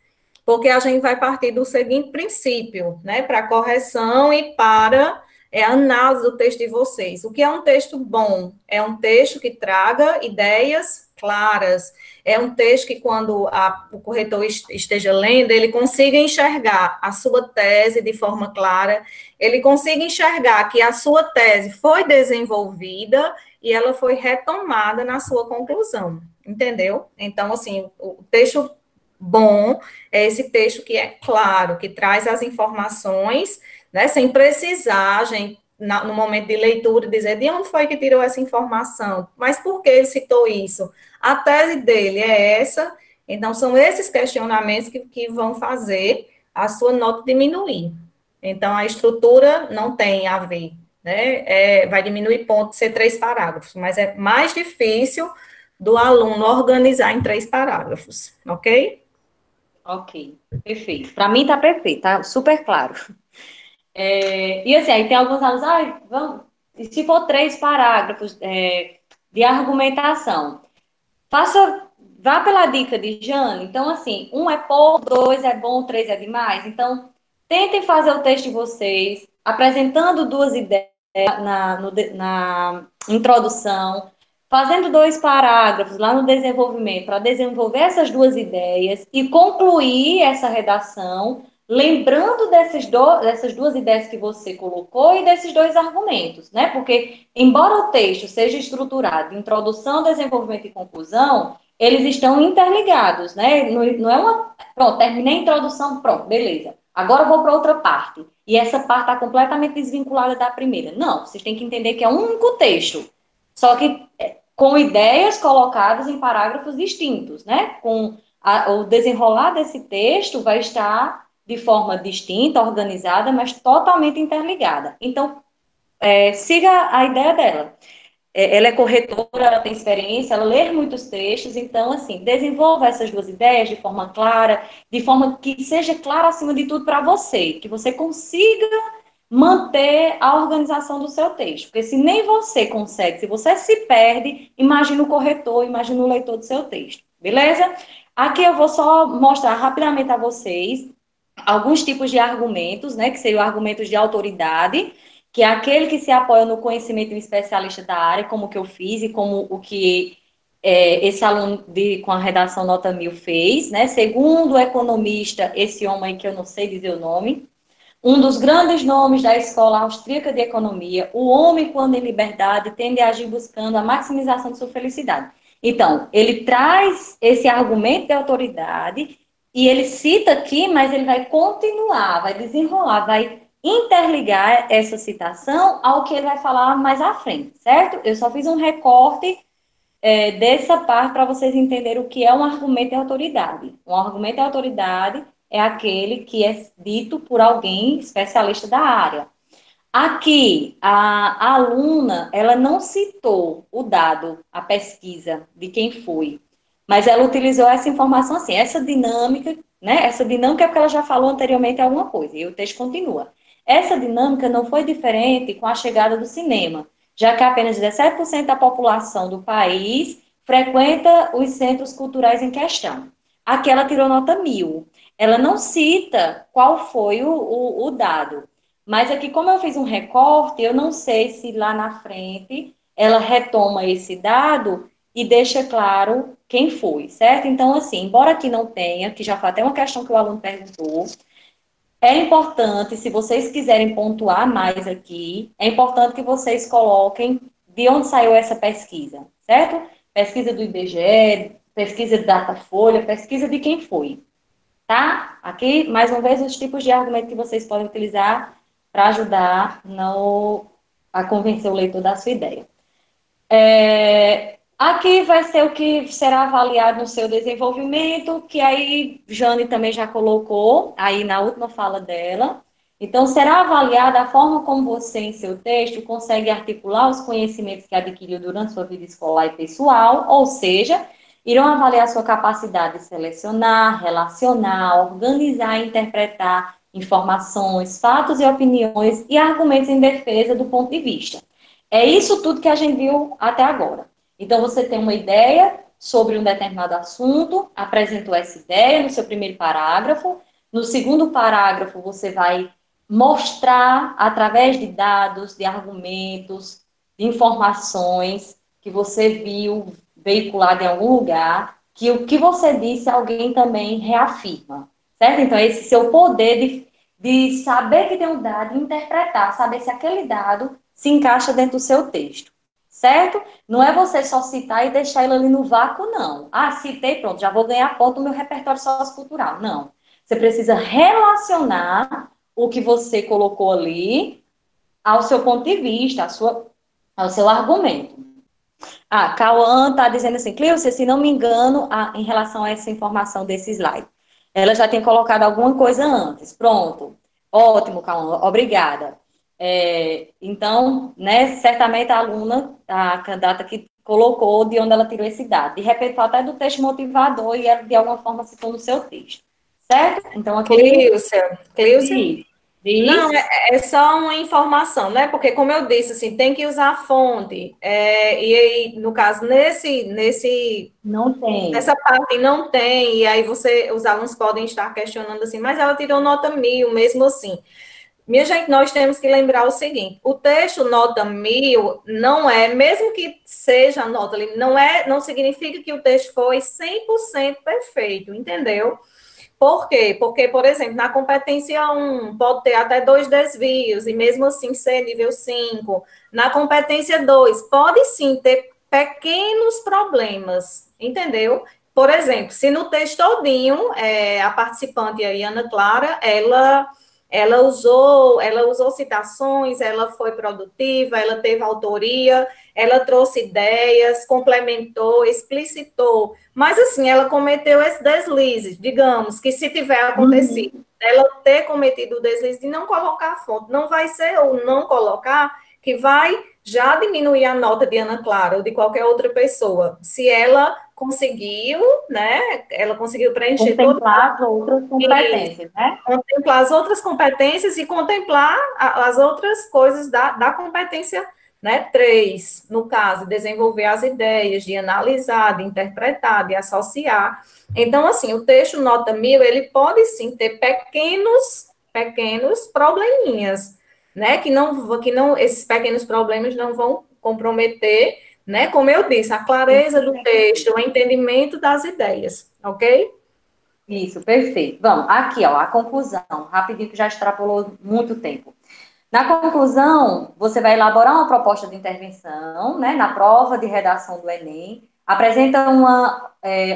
Porque a gente vai partir do seguinte princípio, né, para correção e para a análise do texto de vocês. O que é um texto bom? É um texto que traga ideias claras, é um texto que, quando o corretor esteja lendo, ele consiga enxergar a sua tese de forma clara, ele consiga enxergar que a sua tese foi desenvolvida e ela foi retomada na sua conclusão, entendeu? Então, assim, o texto bom é esse texto que é claro, que traz as informações, né, sem precisar, a gente, no momento de leitura, dizer de onde foi que tirou essa informação, mas por que ele citou isso? A tese dele é essa, então são esses questionamentos que vão fazer a sua nota diminuir. Então, a estrutura não tem a ver, né, vai diminuir ponto de ser 3 parágrafos, mas é mais difícil do aluno organizar em 3 parágrafos, ok? Ok, perfeito. Para mim tá perfeito, tá super claro. E assim, aí tem alguns alunos, vamos, e se for 3 parágrafos de argumentação, vá pela dica de Jane. Então, assim, 1 é pouco, 2 é bom, 3 é demais. Então, tentem fazer o texto de vocês, apresentando 2 ideias na introdução, fazendo 2 parágrafos lá no desenvolvimento, para desenvolver essas 2 ideias e concluir essa redação, lembrando dessas 2 ideias que você colocou e desses 2 argumentos, né? Porque, embora o texto seja estruturado de introdução, desenvolvimento e conclusão, eles estão interligados, né? Não é uma... Pronto, terminei a introdução, pronto, beleza. Agora eu vou para outra parte. E essa parte está completamente desvinculada da primeira. Não, vocês têm que entender que é um único texto. Só que com ideias colocadas em parágrafos distintos, né? O desenrolar desse texto vai estar de forma distinta, organizada, mas totalmente interligada. Então, siga a ideia dela. Ela é corretora, ela tem experiência, ela lê muitos textos, então, assim, desenvolva essas 2 ideias de forma clara, de forma que seja clara, acima de tudo, para você, que você consiga manter a organização do seu texto. Porque se nem você consegue, se você se perde, imagina o corretor, imagina o leitor do seu texto, beleza? Aqui eu vou só mostrar rapidamente a vocês alguns tipos de argumentos, né, que seriam argumentos de autoridade, que é aquele que se apoia no conhecimento de um especialista da área, como o que eu fiz e como o que esse aluno com a redação nota 1000 fez, né? Segundo o economista, esse homem aí que eu não sei dizer o nome, um dos grandes nomes da escola austríaca de economia, o homem, quando em liberdade, tende a agir buscando a maximização de sua felicidade. Então, ele traz esse argumento de autoridade E ele cita aqui, mas ele vai continuar, vai desenrolar, vai interligar essa citação ao que ele vai falar mais à frente, certo? Eu só fiz um recorte dessa parte para vocês entenderem o que é um argumento de autoridade. Um argumento de autoridade é aquele que é dito por alguém especialista da área. Aqui, a aluna, ela não citou o dado, a pesquisa de quem foi, mas ela utilizou essa informação assim, essa dinâmica, né? Essa dinâmica é porque ela já falou anteriormente alguma coisa, e o texto continua. Essa dinâmica não foi diferente com a chegada do cinema, já que apenas 17% da população do país frequenta os centros culturais em questão. Aqui ela tirou nota 1000. Ela não cita qual foi o dado, mas aqui, como eu fiz um recorte, eu não sei se lá na frente ela retoma esse dado e deixa claro quem foi, certo? Então, assim, embora aqui não tenha, que já foi até uma questão que o aluno perguntou, é importante, se vocês quiserem pontuar mais aqui, é importante que vocês coloquem de onde saiu essa pesquisa, certo? Pesquisa do IBGE, pesquisa de Datafolha, pesquisa de quem foi, tá? Aqui, mais uma vez, os tipos de argumento que vocês podem utilizar para ajudar a convencer o leitor da sua ideia. Aqui vai ser o que será avaliado no seu desenvolvimento, que aí Jane também já colocou aí na última fala dela. Então, será avaliada a forma como você, em seu texto, consegue articular os conhecimentos que adquiriu durante sua vida escolar e pessoal, ou seja, irão avaliar sua capacidade de selecionar, relacionar, organizar e interpretar informações, fatos e opiniões e argumentos em defesa do ponto de vista. É isso tudo que a gente viu até agora. Então, você tem uma ideia sobre um determinado assunto, apresentou essa ideia no seu primeiro parágrafo. No segundo parágrafo, você vai mostrar, através de dados, de argumentos, de informações que você viu veiculado em algum lugar, que o que você disse alguém também reafirma, certo? Então, esse seu poder de saber que tem um dado e interpretar, saber se aquele dado se encaixa dentro do seu texto, certo? Não é você só citar e deixar ele ali no vácuo, não. Ah, citei, pronto, já vou ganhar ponto no meu repertório sociocultural. Não. Você precisa relacionar o que você colocou ali ao seu ponto de vista, ao seu argumento. Ah, Cauã está dizendo assim, Cleusa, se não me engano, em relação a essa informação desse slide, ela já tem colocado alguma coisa antes. Pronto. Ótimo, Cauã, obrigada. Então, né, certamente a aluna, a candidata que colocou de onde ela tirou esse dado. De repente, foi até do texto motivador e ela, de alguma forma, citou no seu texto. Certo? Então, aqui... Cleusa. Não, é só uma informação, né? Porque, como eu disse, assim, tem que usar a fonte. E aí, no caso, não tem. Nessa parte não tem, e aí os alunos podem estar questionando assim, mas ela tirou nota 1000, mesmo assim. Minha gente, nós temos que lembrar o seguinte: o texto nota 1000 não é, mesmo que seja nota, não significa que o texto foi 100% perfeito, entendeu? Por quê? Porque, por exemplo, na competência 1 pode ter até 2 desvios, e mesmo assim ser nível 5. Na competência 2 pode sim ter pequenos problemas, entendeu? Por exemplo, se no texto todinho, a participante aí, Ana Clara, ela usou citações, ela foi produtiva, ela teve autoria, ela trouxe ideias, complementou, explicitou, mas assim, ela cometeu esse deslize, digamos, que se tiver acontecido, ela ter cometido o deslize de não colocar a fonte, não vai ser ou não colocar que vai já diminuir a nota de Ana Clara ou de qualquer outra pessoa, se ela conseguiu, né, ela conseguiu preencher contemplar as outras competências, né? Contemplar as outras competências e contemplar as outras coisas da competência, né, 3, no caso, desenvolver as ideias, de analisar, de interpretar, de associar. Então, assim, o texto nota 1000, ele pode sim ter pequenos probleminhas, né, que não, esses pequenos problemas não vão comprometer, né, como eu disse, a clareza do texto, o entendimento das ideias, ok? Isso, perfeito. Vamos, aqui, ó, a conclusão, rapidinho que já extrapolou muito tempo. Na conclusão, você vai elaborar uma proposta de intervenção, né, na prova de redação do Enem, Apresenta uma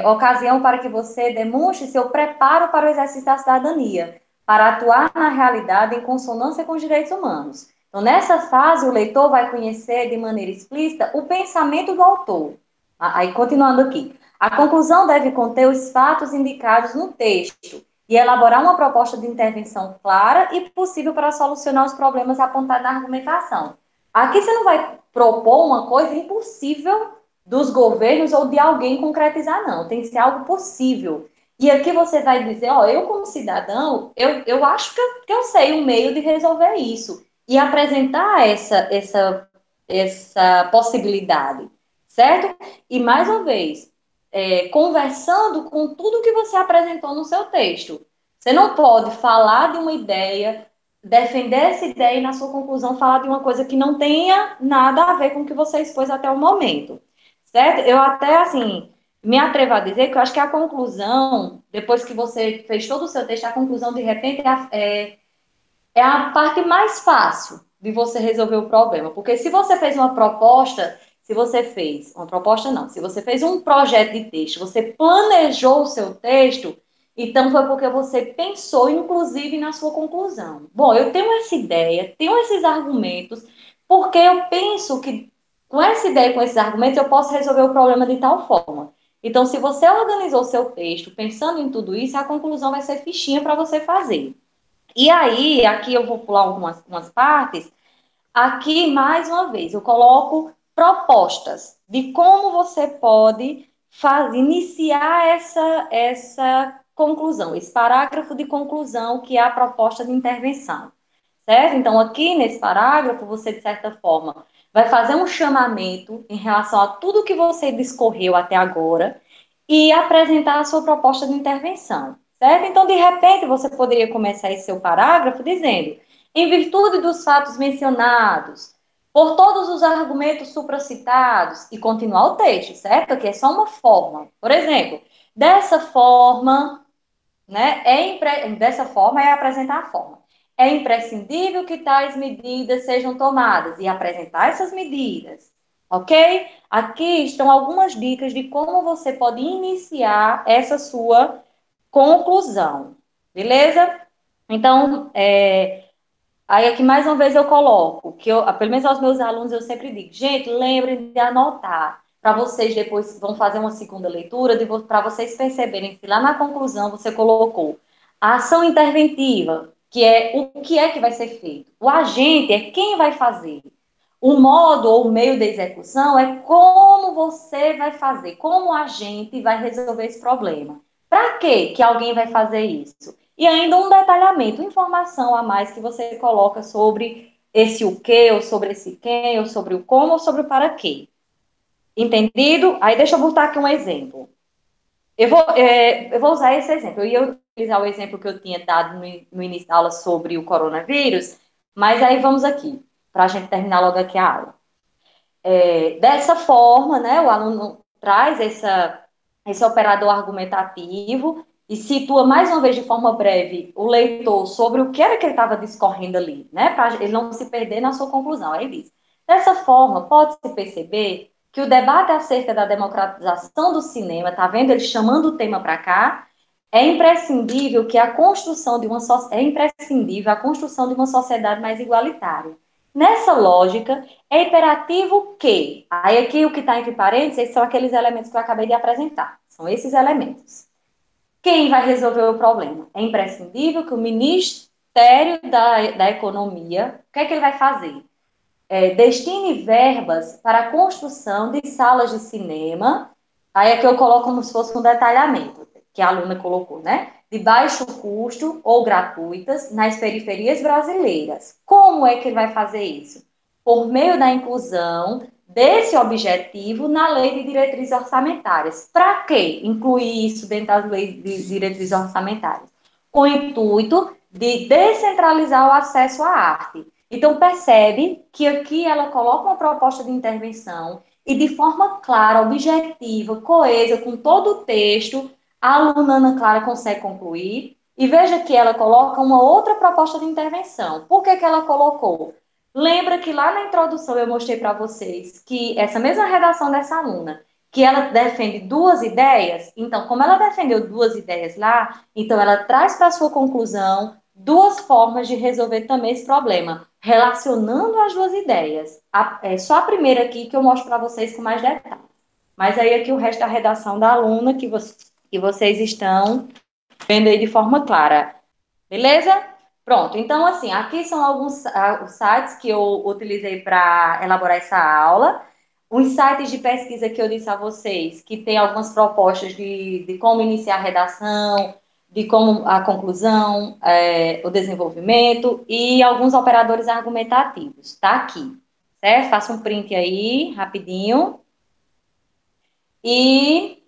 ocasião para que você demonstre seu preparo para o exercício da cidadania, para atuar na realidade em consonância com os direitos humanos. Então, nessa fase, o leitor vai conhecer de maneira explícita o pensamento do autor. Aí, continuando aqui. A conclusão deve conter os fatos indicados no texto e elaborar uma proposta de intervenção clara e possível para solucionar os problemas apontados na argumentação. Aqui você não vai propor uma coisa impossível dos governos ou de alguém concretizar, não. Tem que ser algo possível. E aqui você vai dizer, ó, eu como cidadão, eu acho que eu sei um meio de resolver isso. E apresentar essa possibilidade, certo? E, mais uma vez, conversando com tudo que você apresentou no seu texto. Você não pode falar de uma ideia, defender essa ideia e, na sua conclusão, falar de uma coisa que não tenha nada a ver com o que você expôs até o momento. Certo? Eu até, assim, me atrevo a dizer que eu acho que a conclusão, depois que você fez todo o seu texto, a conclusão, de repente, é a parte mais fácil de você resolver o problema. Porque se você fez uma proposta, se você fez, uma proposta não, se você fez um projeto de texto, você planejou o seu texto, então foi porque você pensou, inclusive, na sua conclusão. Bom, eu tenho essa ideia, tenho esses argumentos, porque eu penso que com essa ideia, com esses argumentos, eu posso resolver o problema de tal forma. Então, se você organizou o seu texto pensando em tudo isso, a conclusão vai ser fichinha para você fazer. E aí, aqui eu vou pular algumas partes. Aqui, mais uma vez, eu coloco propostas de como você pode iniciar essa conclusão, esse parágrafo de conclusão, que é a proposta de intervenção, certo? Então, aqui nesse parágrafo, você, de certa forma, vai fazer um chamamento em relação a tudo que você discorreu até agora e apresentar a sua proposta de intervenção, certo? Então, de repente, você poderia começar esse seu parágrafo dizendo: em virtude dos fatos mencionados, por todos os argumentos supracitados, e continuar o texto, certo? Que é só uma forma. Por exemplo, dessa forma, né? Dessa forma é apresentar a forma. É imprescindível que tais medidas sejam tomadas e apresentar essas medidas, ok? Aqui estão algumas dicas de como você pode iniciar essa sua conclusão, beleza? Então, aí aqui mais uma vez eu coloco, que eu, pelo menos aos meus alunos eu sempre digo, gente, lembrem de anotar, para vocês depois vão fazer uma segunda leitura, para vocês perceberem que lá na conclusão você colocou a ação interventiva, que é o que é que vai ser feito. O agente é quem vai fazer. O modo ou o meio de execução é como você vai fazer, como o agente vai resolver esse problema. Para que alguém vai fazer isso? E ainda um detalhamento, informação a mais que você coloca sobre esse o que, ou sobre esse quem, ou sobre o como, ou sobre o para quê. Entendido? Aí deixa eu botar aqui um exemplo. Eu vou usar esse exemplo. Eu ia utilizar o exemplo que eu tinha dado no início da aula sobre o coronavírus, mas aí vamos aqui, para a gente terminar logo aqui a aula. Dessa forma, né, o aluno traz esse operador argumentativo e situa mais uma vez de forma breve o leitor sobre o que era que ele estava discorrendo ali, né, para ele não se perder na sua conclusão. Aí ele diz: dessa forma, pode-se perceber que o debate acerca da democratização do cinema, tá vendo ele chamando o tema para cá, é imprescindível que a construção de uma é imprescindível a construção de uma sociedade mais igualitária. Nessa lógica, é imperativo que, aí aqui o que está entre parênteses são aqueles elementos que eu acabei de apresentar, são esses elementos. Quem vai resolver o problema? É imprescindível que o Ministério da Economia, o que é que ele vai fazer? Destine verbas para a construção de salas de cinema, aí aqui eu coloco como se fosse um detalhamento, que a aluna colocou, né? De baixo custo ou gratuitas nas periferias brasileiras. Como é que ele vai fazer isso? Por meio da inclusão desse objetivo na lei de diretrizes orçamentárias. Para que incluir isso dentro das leis de diretrizes orçamentárias? Com o intuito de descentralizar o acesso à arte. Então, percebe que aqui ela coloca uma proposta de intervenção e, de forma clara, objetiva, coesa, com todo o texto, a aluna Ana Clara consegue concluir. E veja que ela coloca uma outra proposta de intervenção. Por que ela colocou? Lembra que lá na introdução eu mostrei para vocês que essa mesma redação dessa aluna, que ela defende duas ideias, então, como ela defendeu duas ideias lá, então ela traz para a sua conclusão duas formas de resolver também esse problema, relacionando as duas ideias. É só a primeira aqui que eu mostro para vocês com mais detalhes. Mas aí aqui o resto da redação da aluna que vocês estão vendo aí de forma clara. Beleza? Pronto. Então, assim, aqui são alguns os sites que eu utilizei para elaborar essa aula. Os sites de pesquisa que eu disse a vocês, que tem algumas propostas de como iniciar a redação, de como a conclusão, o desenvolvimento e alguns operadores argumentativos. Tá aqui, certo? Faça um print aí, rapidinho. E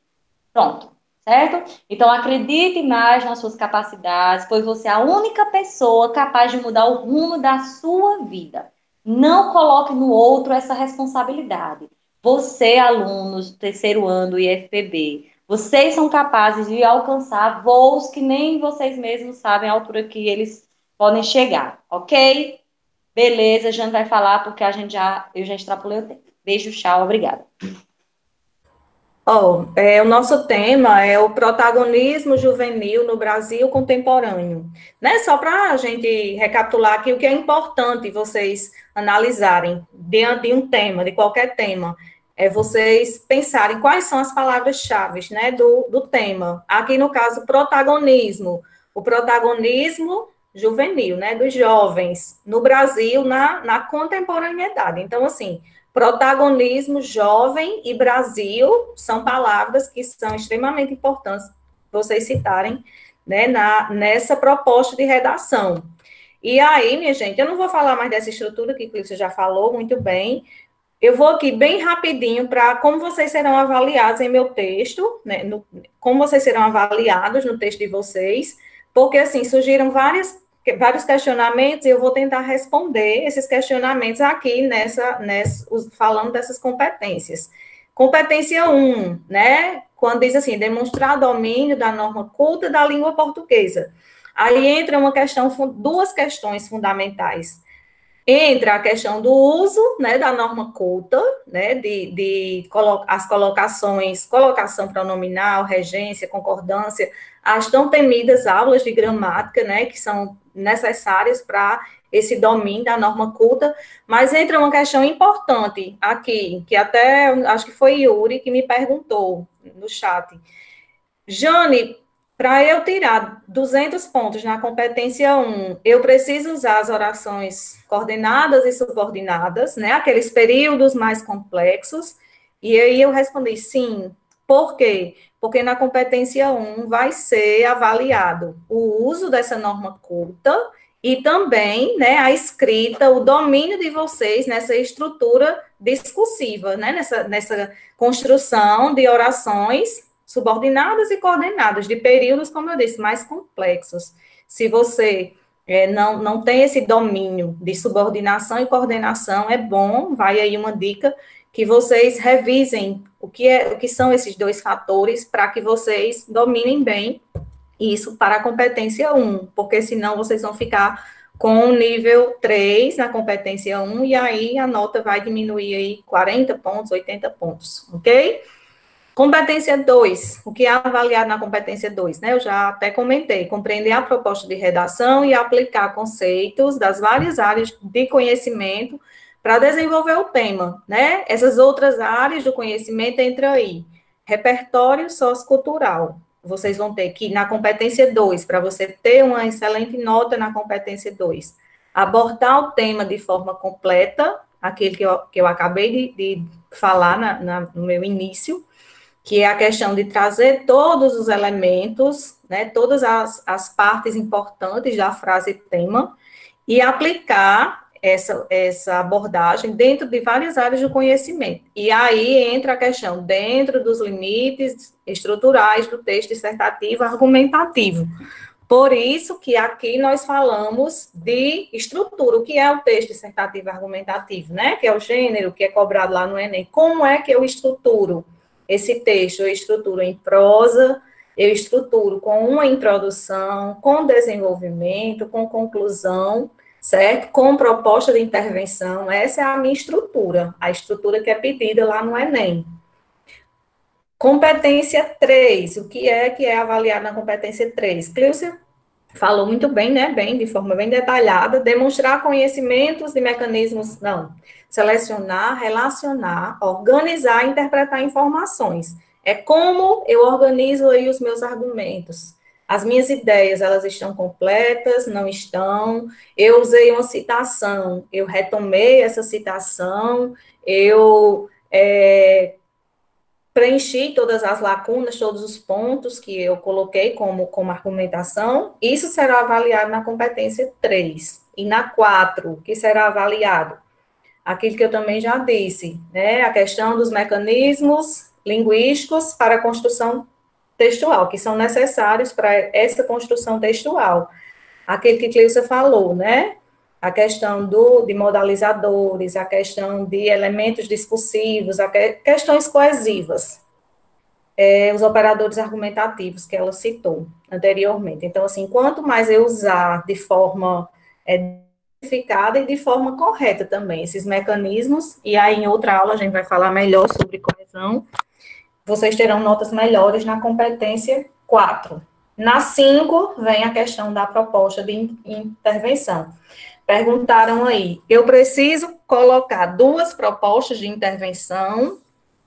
pronto, certo? Então, acredite mais nas suas capacidades, pois você é a única pessoa capaz de mudar o rumo da sua vida. Não coloque no outro essa responsabilidade. Você, alunos do terceiro ano do IFPB, vocês são capazes de alcançar voos que nem vocês mesmos sabem a altura que eles podem chegar, ok? Beleza, a gente vai falar porque eu já extrapolei o tempo. Beijo, tchau, obrigada. O nosso tema é o protagonismo juvenil no Brasil contemporâneo. Né? Só para a gente recapitular aqui o que é importante vocês analisarem diante de um tema, de qualquer tema, é vocês pensarem quais são as palavras-chave, né, do tema. Aqui, no caso, protagonismo. O protagonismo juvenil, né, dos jovens no Brasil, na contemporaneidade. Então, assim, protagonismo, jovem e Brasil são palavras que são extremamente importantes vocês citarem, né, nessa proposta de redação. E aí, minha gente, eu não vou falar mais dessa estrutura que você já falou muito bem. Eu vou aqui bem rapidinho para como vocês serão avaliados em meu texto, né, como vocês serão avaliados no texto de vocês, porque assim surgiram vários questionamentos e eu vou tentar responder esses questionamentos aqui falando dessas competências. Competência 1, né? Quando diz assim, demonstrar domínio da norma culta da língua portuguesa. Aí entra duas questões fundamentais. Entra a questão do uso, né, da norma culta, né, as colocação pronominal, regência, concordância, as tão temidas aulas de gramática, né, que são necessárias para esse domínio da norma culta, mas entra uma questão importante aqui, que até, acho que foi Yuri que me perguntou no chat. Jane, para eu tirar 200 pontos na competência 1, eu preciso usar as orações coordenadas e subordinadas, né? Aqueles períodos mais complexos. E aí eu respondi sim. Por quê? Porque na competência 1 vai ser avaliado o uso dessa norma culta e também, né, a escrita, o domínio de vocês nessa estrutura discursiva, né? Nessa construção de orações subordinadas e coordenadas, de períodos, como eu disse, mais complexos. Se você não tem esse domínio de subordinação e coordenação, é bom, vai aí uma dica, que vocês revisem o que são esses dois fatores para que vocês dominem bem isso para a competência 1, porque senão vocês vão ficar com o nível 3 na competência 1, e aí a nota vai diminuir aí 40 pontos, 80 pontos, ok? Competência 2, o que é avaliado na competência 2, né? Eu já até comentei, compreender a proposta de redação e aplicar conceitos das várias áreas de conhecimento para desenvolver o tema, né? Essas outras áreas do conhecimento entram aí. Repertório sociocultural. Vocês vão ter que, na competência 2, para você ter uma excelente nota na competência 2, abordar o tema de forma completa, aquele que eu acabei de falar no meu início, que é a questão de trazer todos os elementos, né, todas as partes importantes da frase tema, e aplicar essa abordagem dentro de várias áreas do conhecimento. E aí entra a questão, dentro dos limites estruturais do texto dissertativo argumentativo. Por isso que aqui nós falamos de estrutura, o que é o texto dissertativo argumentativo, né? Que é o gênero que é cobrado lá no Enem. Como é que eu estruturo esse texto? Eu estruturo em prosa, eu estruturo com uma introdução, com desenvolvimento, com conclusão, certo? Com proposta de intervenção. Essa é a minha estrutura, a estrutura que é pedida lá no Enem. Competência 3, o que é avaliado na competência 3? Cleusa falou muito bem, né, de forma bem detalhada, demonstrar conhecimentos de mecanismos, não, selecionar, relacionar, organizar e interpretar informações. É como eu organizo aí os meus argumentos. As minhas ideias, elas estão completas, não estão. Eu usei uma citação, eu retomei essa citação, eu preenchi todas as lacunas, todos os pontos que eu coloquei como argumentação. Isso será avaliado na competência 3. E na 4, que será avaliado? Aquilo que eu também já disse, né? A questão dos mecanismos linguísticos para a construção textual, que são necessários para essa construção textual. Aquele que Cleusa falou, né? A questão de modalizadores, a questão de elementos discursivos, questões coesivas, os operadores argumentativos que ela citou anteriormente. Então, assim, quanto mais eu usar de forma identificada e de forma correta também esses mecanismos, e aí em outra aula a gente vai falar melhor sobre coesão, vocês terão notas melhores na competência 4. Na 5, vem a questão da proposta de intervenção. Perguntaram aí, eu preciso colocar 2 propostas de intervenção?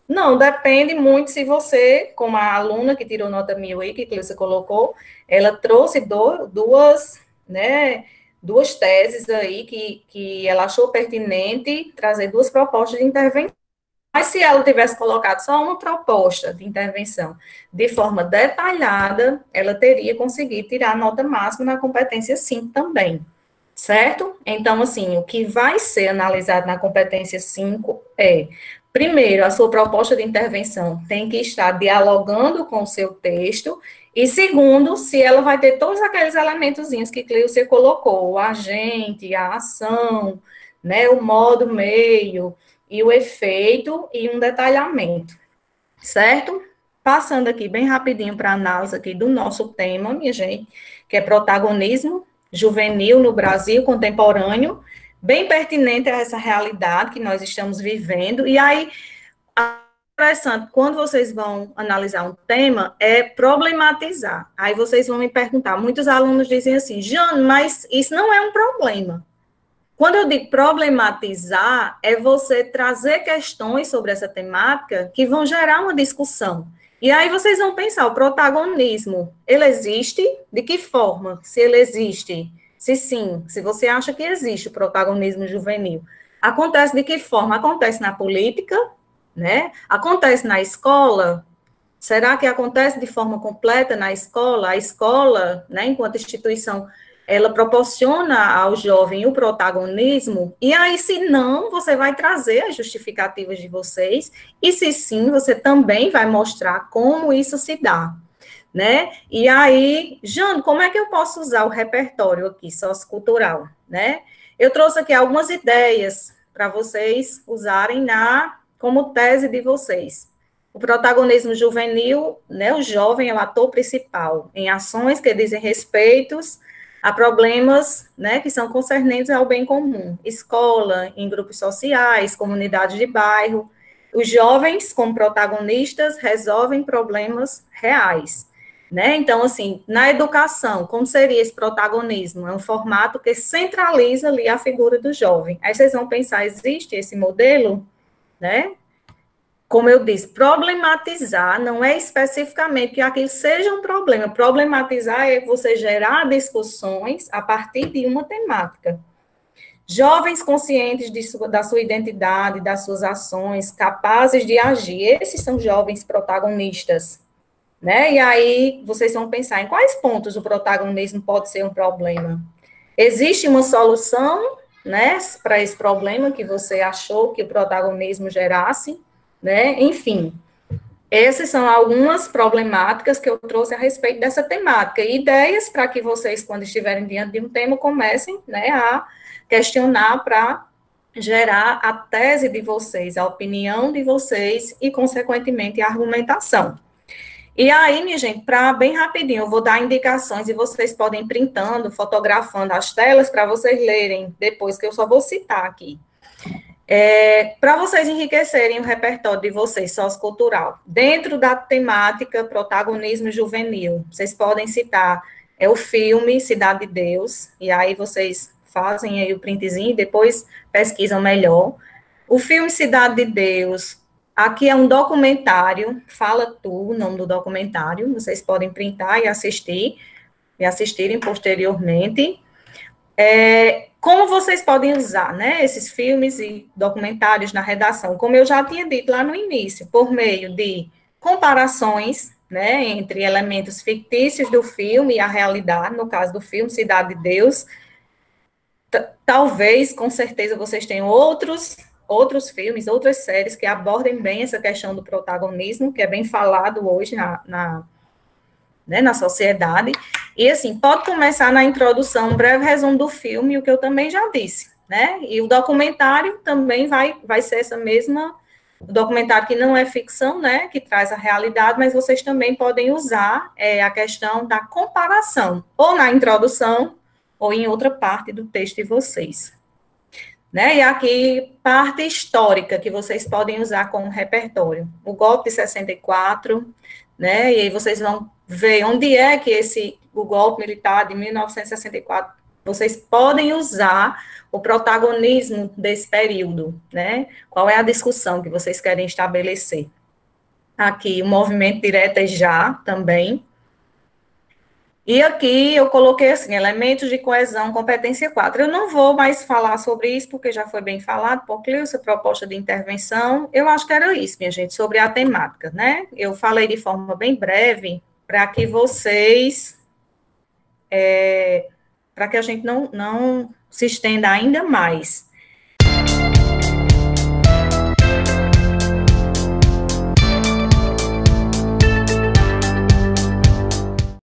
Não, depende muito se você, como a aluna que tirou nota 1000 aí, que você colocou, ela trouxe duas teses aí que ela achou pertinente trazer 2 propostas de intervenção. Mas se ela tivesse colocado só uma proposta de intervenção de forma detalhada, ela teria conseguido tirar a nota máxima na competência 5 também, certo? Então, assim, o que vai ser analisado na competência 5 é, primeiro, a sua proposta de intervenção tem que estar dialogando com o seu texto, e segundo, se ela vai ter todos aqueles elementozinhos que Cleusa colocou, o agente, a ação, né, o modo, meio, e o efeito e um detalhamento, certo? Passando aqui bem rapidinho para a análise aqui do nosso tema, minha gente, que é protagonismo juvenil no Brasil contemporâneo, bem pertinente a essa realidade que nós estamos vivendo. E aí, interessante, quando vocês vão analisar um tema, é problematizar. Aí vocês vão me perguntar, muitos alunos dizem assim, Jane, mas isso não é um problema. Quando eu digo problematizar, é você trazer questões sobre essa temática que vão gerar uma discussão. E aí vocês vão pensar, o protagonismo, ele existe? De que forma? Se ele existe? Se sim, se você acha que existe o protagonismo juvenil. Acontece de que forma? Acontece na política, né? Acontece na escola? Será que acontece de forma completa na escola? A escola, né, enquanto instituição, ela proporciona ao jovem o protagonismo, e aí, se não, você vai trazer as justificativas de vocês, e se sim, você também vai mostrar como isso se dá, né? E aí, Jane, como é que eu posso usar o repertório aqui, sociocultural, né? Eu trouxe aqui algumas ideias para vocês usarem como tese de vocês. O protagonismo juvenil, né, o jovem é o ator principal em ações que dizem respeitos a problemas, né, que são concernentes ao bem comum, escola, em grupos sociais, comunidades de bairro. Os jovens, como protagonistas, resolvem problemas reais, né? Então, assim, na educação, como seria esse protagonismo? É um formato que centraliza ali a figura do jovem. Aí vocês vão pensar, existe esse modelo, né? Como eu disse, problematizar não é especificamente que aquilo seja um problema. Problematizar é você gerar discussões a partir de uma temática. Jovens conscientes da sua identidade, das suas ações, capazes de agir. Esses são jovens protagonistas, né? E aí vocês vão pensar em quais pontos o protagonismo pode ser um problema. Existe uma solução, né, para esse problema que você achou que o protagonismo gerasse? Né? Enfim, essas são algumas problemáticas que eu trouxe a respeito dessa temática, e ideias para que vocês, quando estiverem diante de um tema, comecem, né, a questionar para gerar a tese de vocês, a opinião de vocês e, consequentemente, a argumentação. E aí, minha gente, para bem rapidinho, eu vou dar indicações e vocês podem ir printando, fotografando as telas para vocês lerem depois, que eu só vou citar aqui. Para vocês enriquecerem o repertório de vocês, sociocultural, dentro da temática protagonismo juvenil, vocês podem citar o filme Cidade de Deus, e aí vocês fazem aí o printzinho e depois pesquisam melhor. O filme Cidade de Deus, aqui é um documentário, Fala Tu, o nome do documentário, vocês podem printar e assistirem posteriormente. Como vocês podem usar, né, esses filmes e documentários na redação? Como eu já tinha dito lá no início, por meio de comparações, né, entre elementos fictícios do filme e a realidade, no caso do filme Cidade de Deus, talvez, com certeza, vocês tenham outros filmes, outras séries que abordem bem essa questão do protagonismo, que é bem falado hoje na sociedade. E, assim, pode começar na introdução, um breve resumo do filme, o que eu também já disse, né? E o documentário também vai ser essa mesma, o documentário que não é ficção, né? Que traz a realidade, mas vocês também podem usar a questão da comparação, ou na introdução, ou em outra parte do texto de vocês. Né? E aqui, parte histórica que vocês podem usar como repertório. O golpe de 64, né? E aí vocês vão ver onde é que o golpe militar de 1964, vocês podem usar o protagonismo desse período, né? Qual é a discussão que vocês querem estabelecer? Aqui, o movimento direto é já também. E aqui eu coloquei assim, elementos de coesão, competência 4. Eu não vou mais falar sobre isso, porque já foi bem falado por Cleusa, proposta de intervenção. Eu acho que era isso, minha gente, sobre a temática, né? Eu falei de forma bem breve, para que vocês, para que a gente não se estenda ainda mais.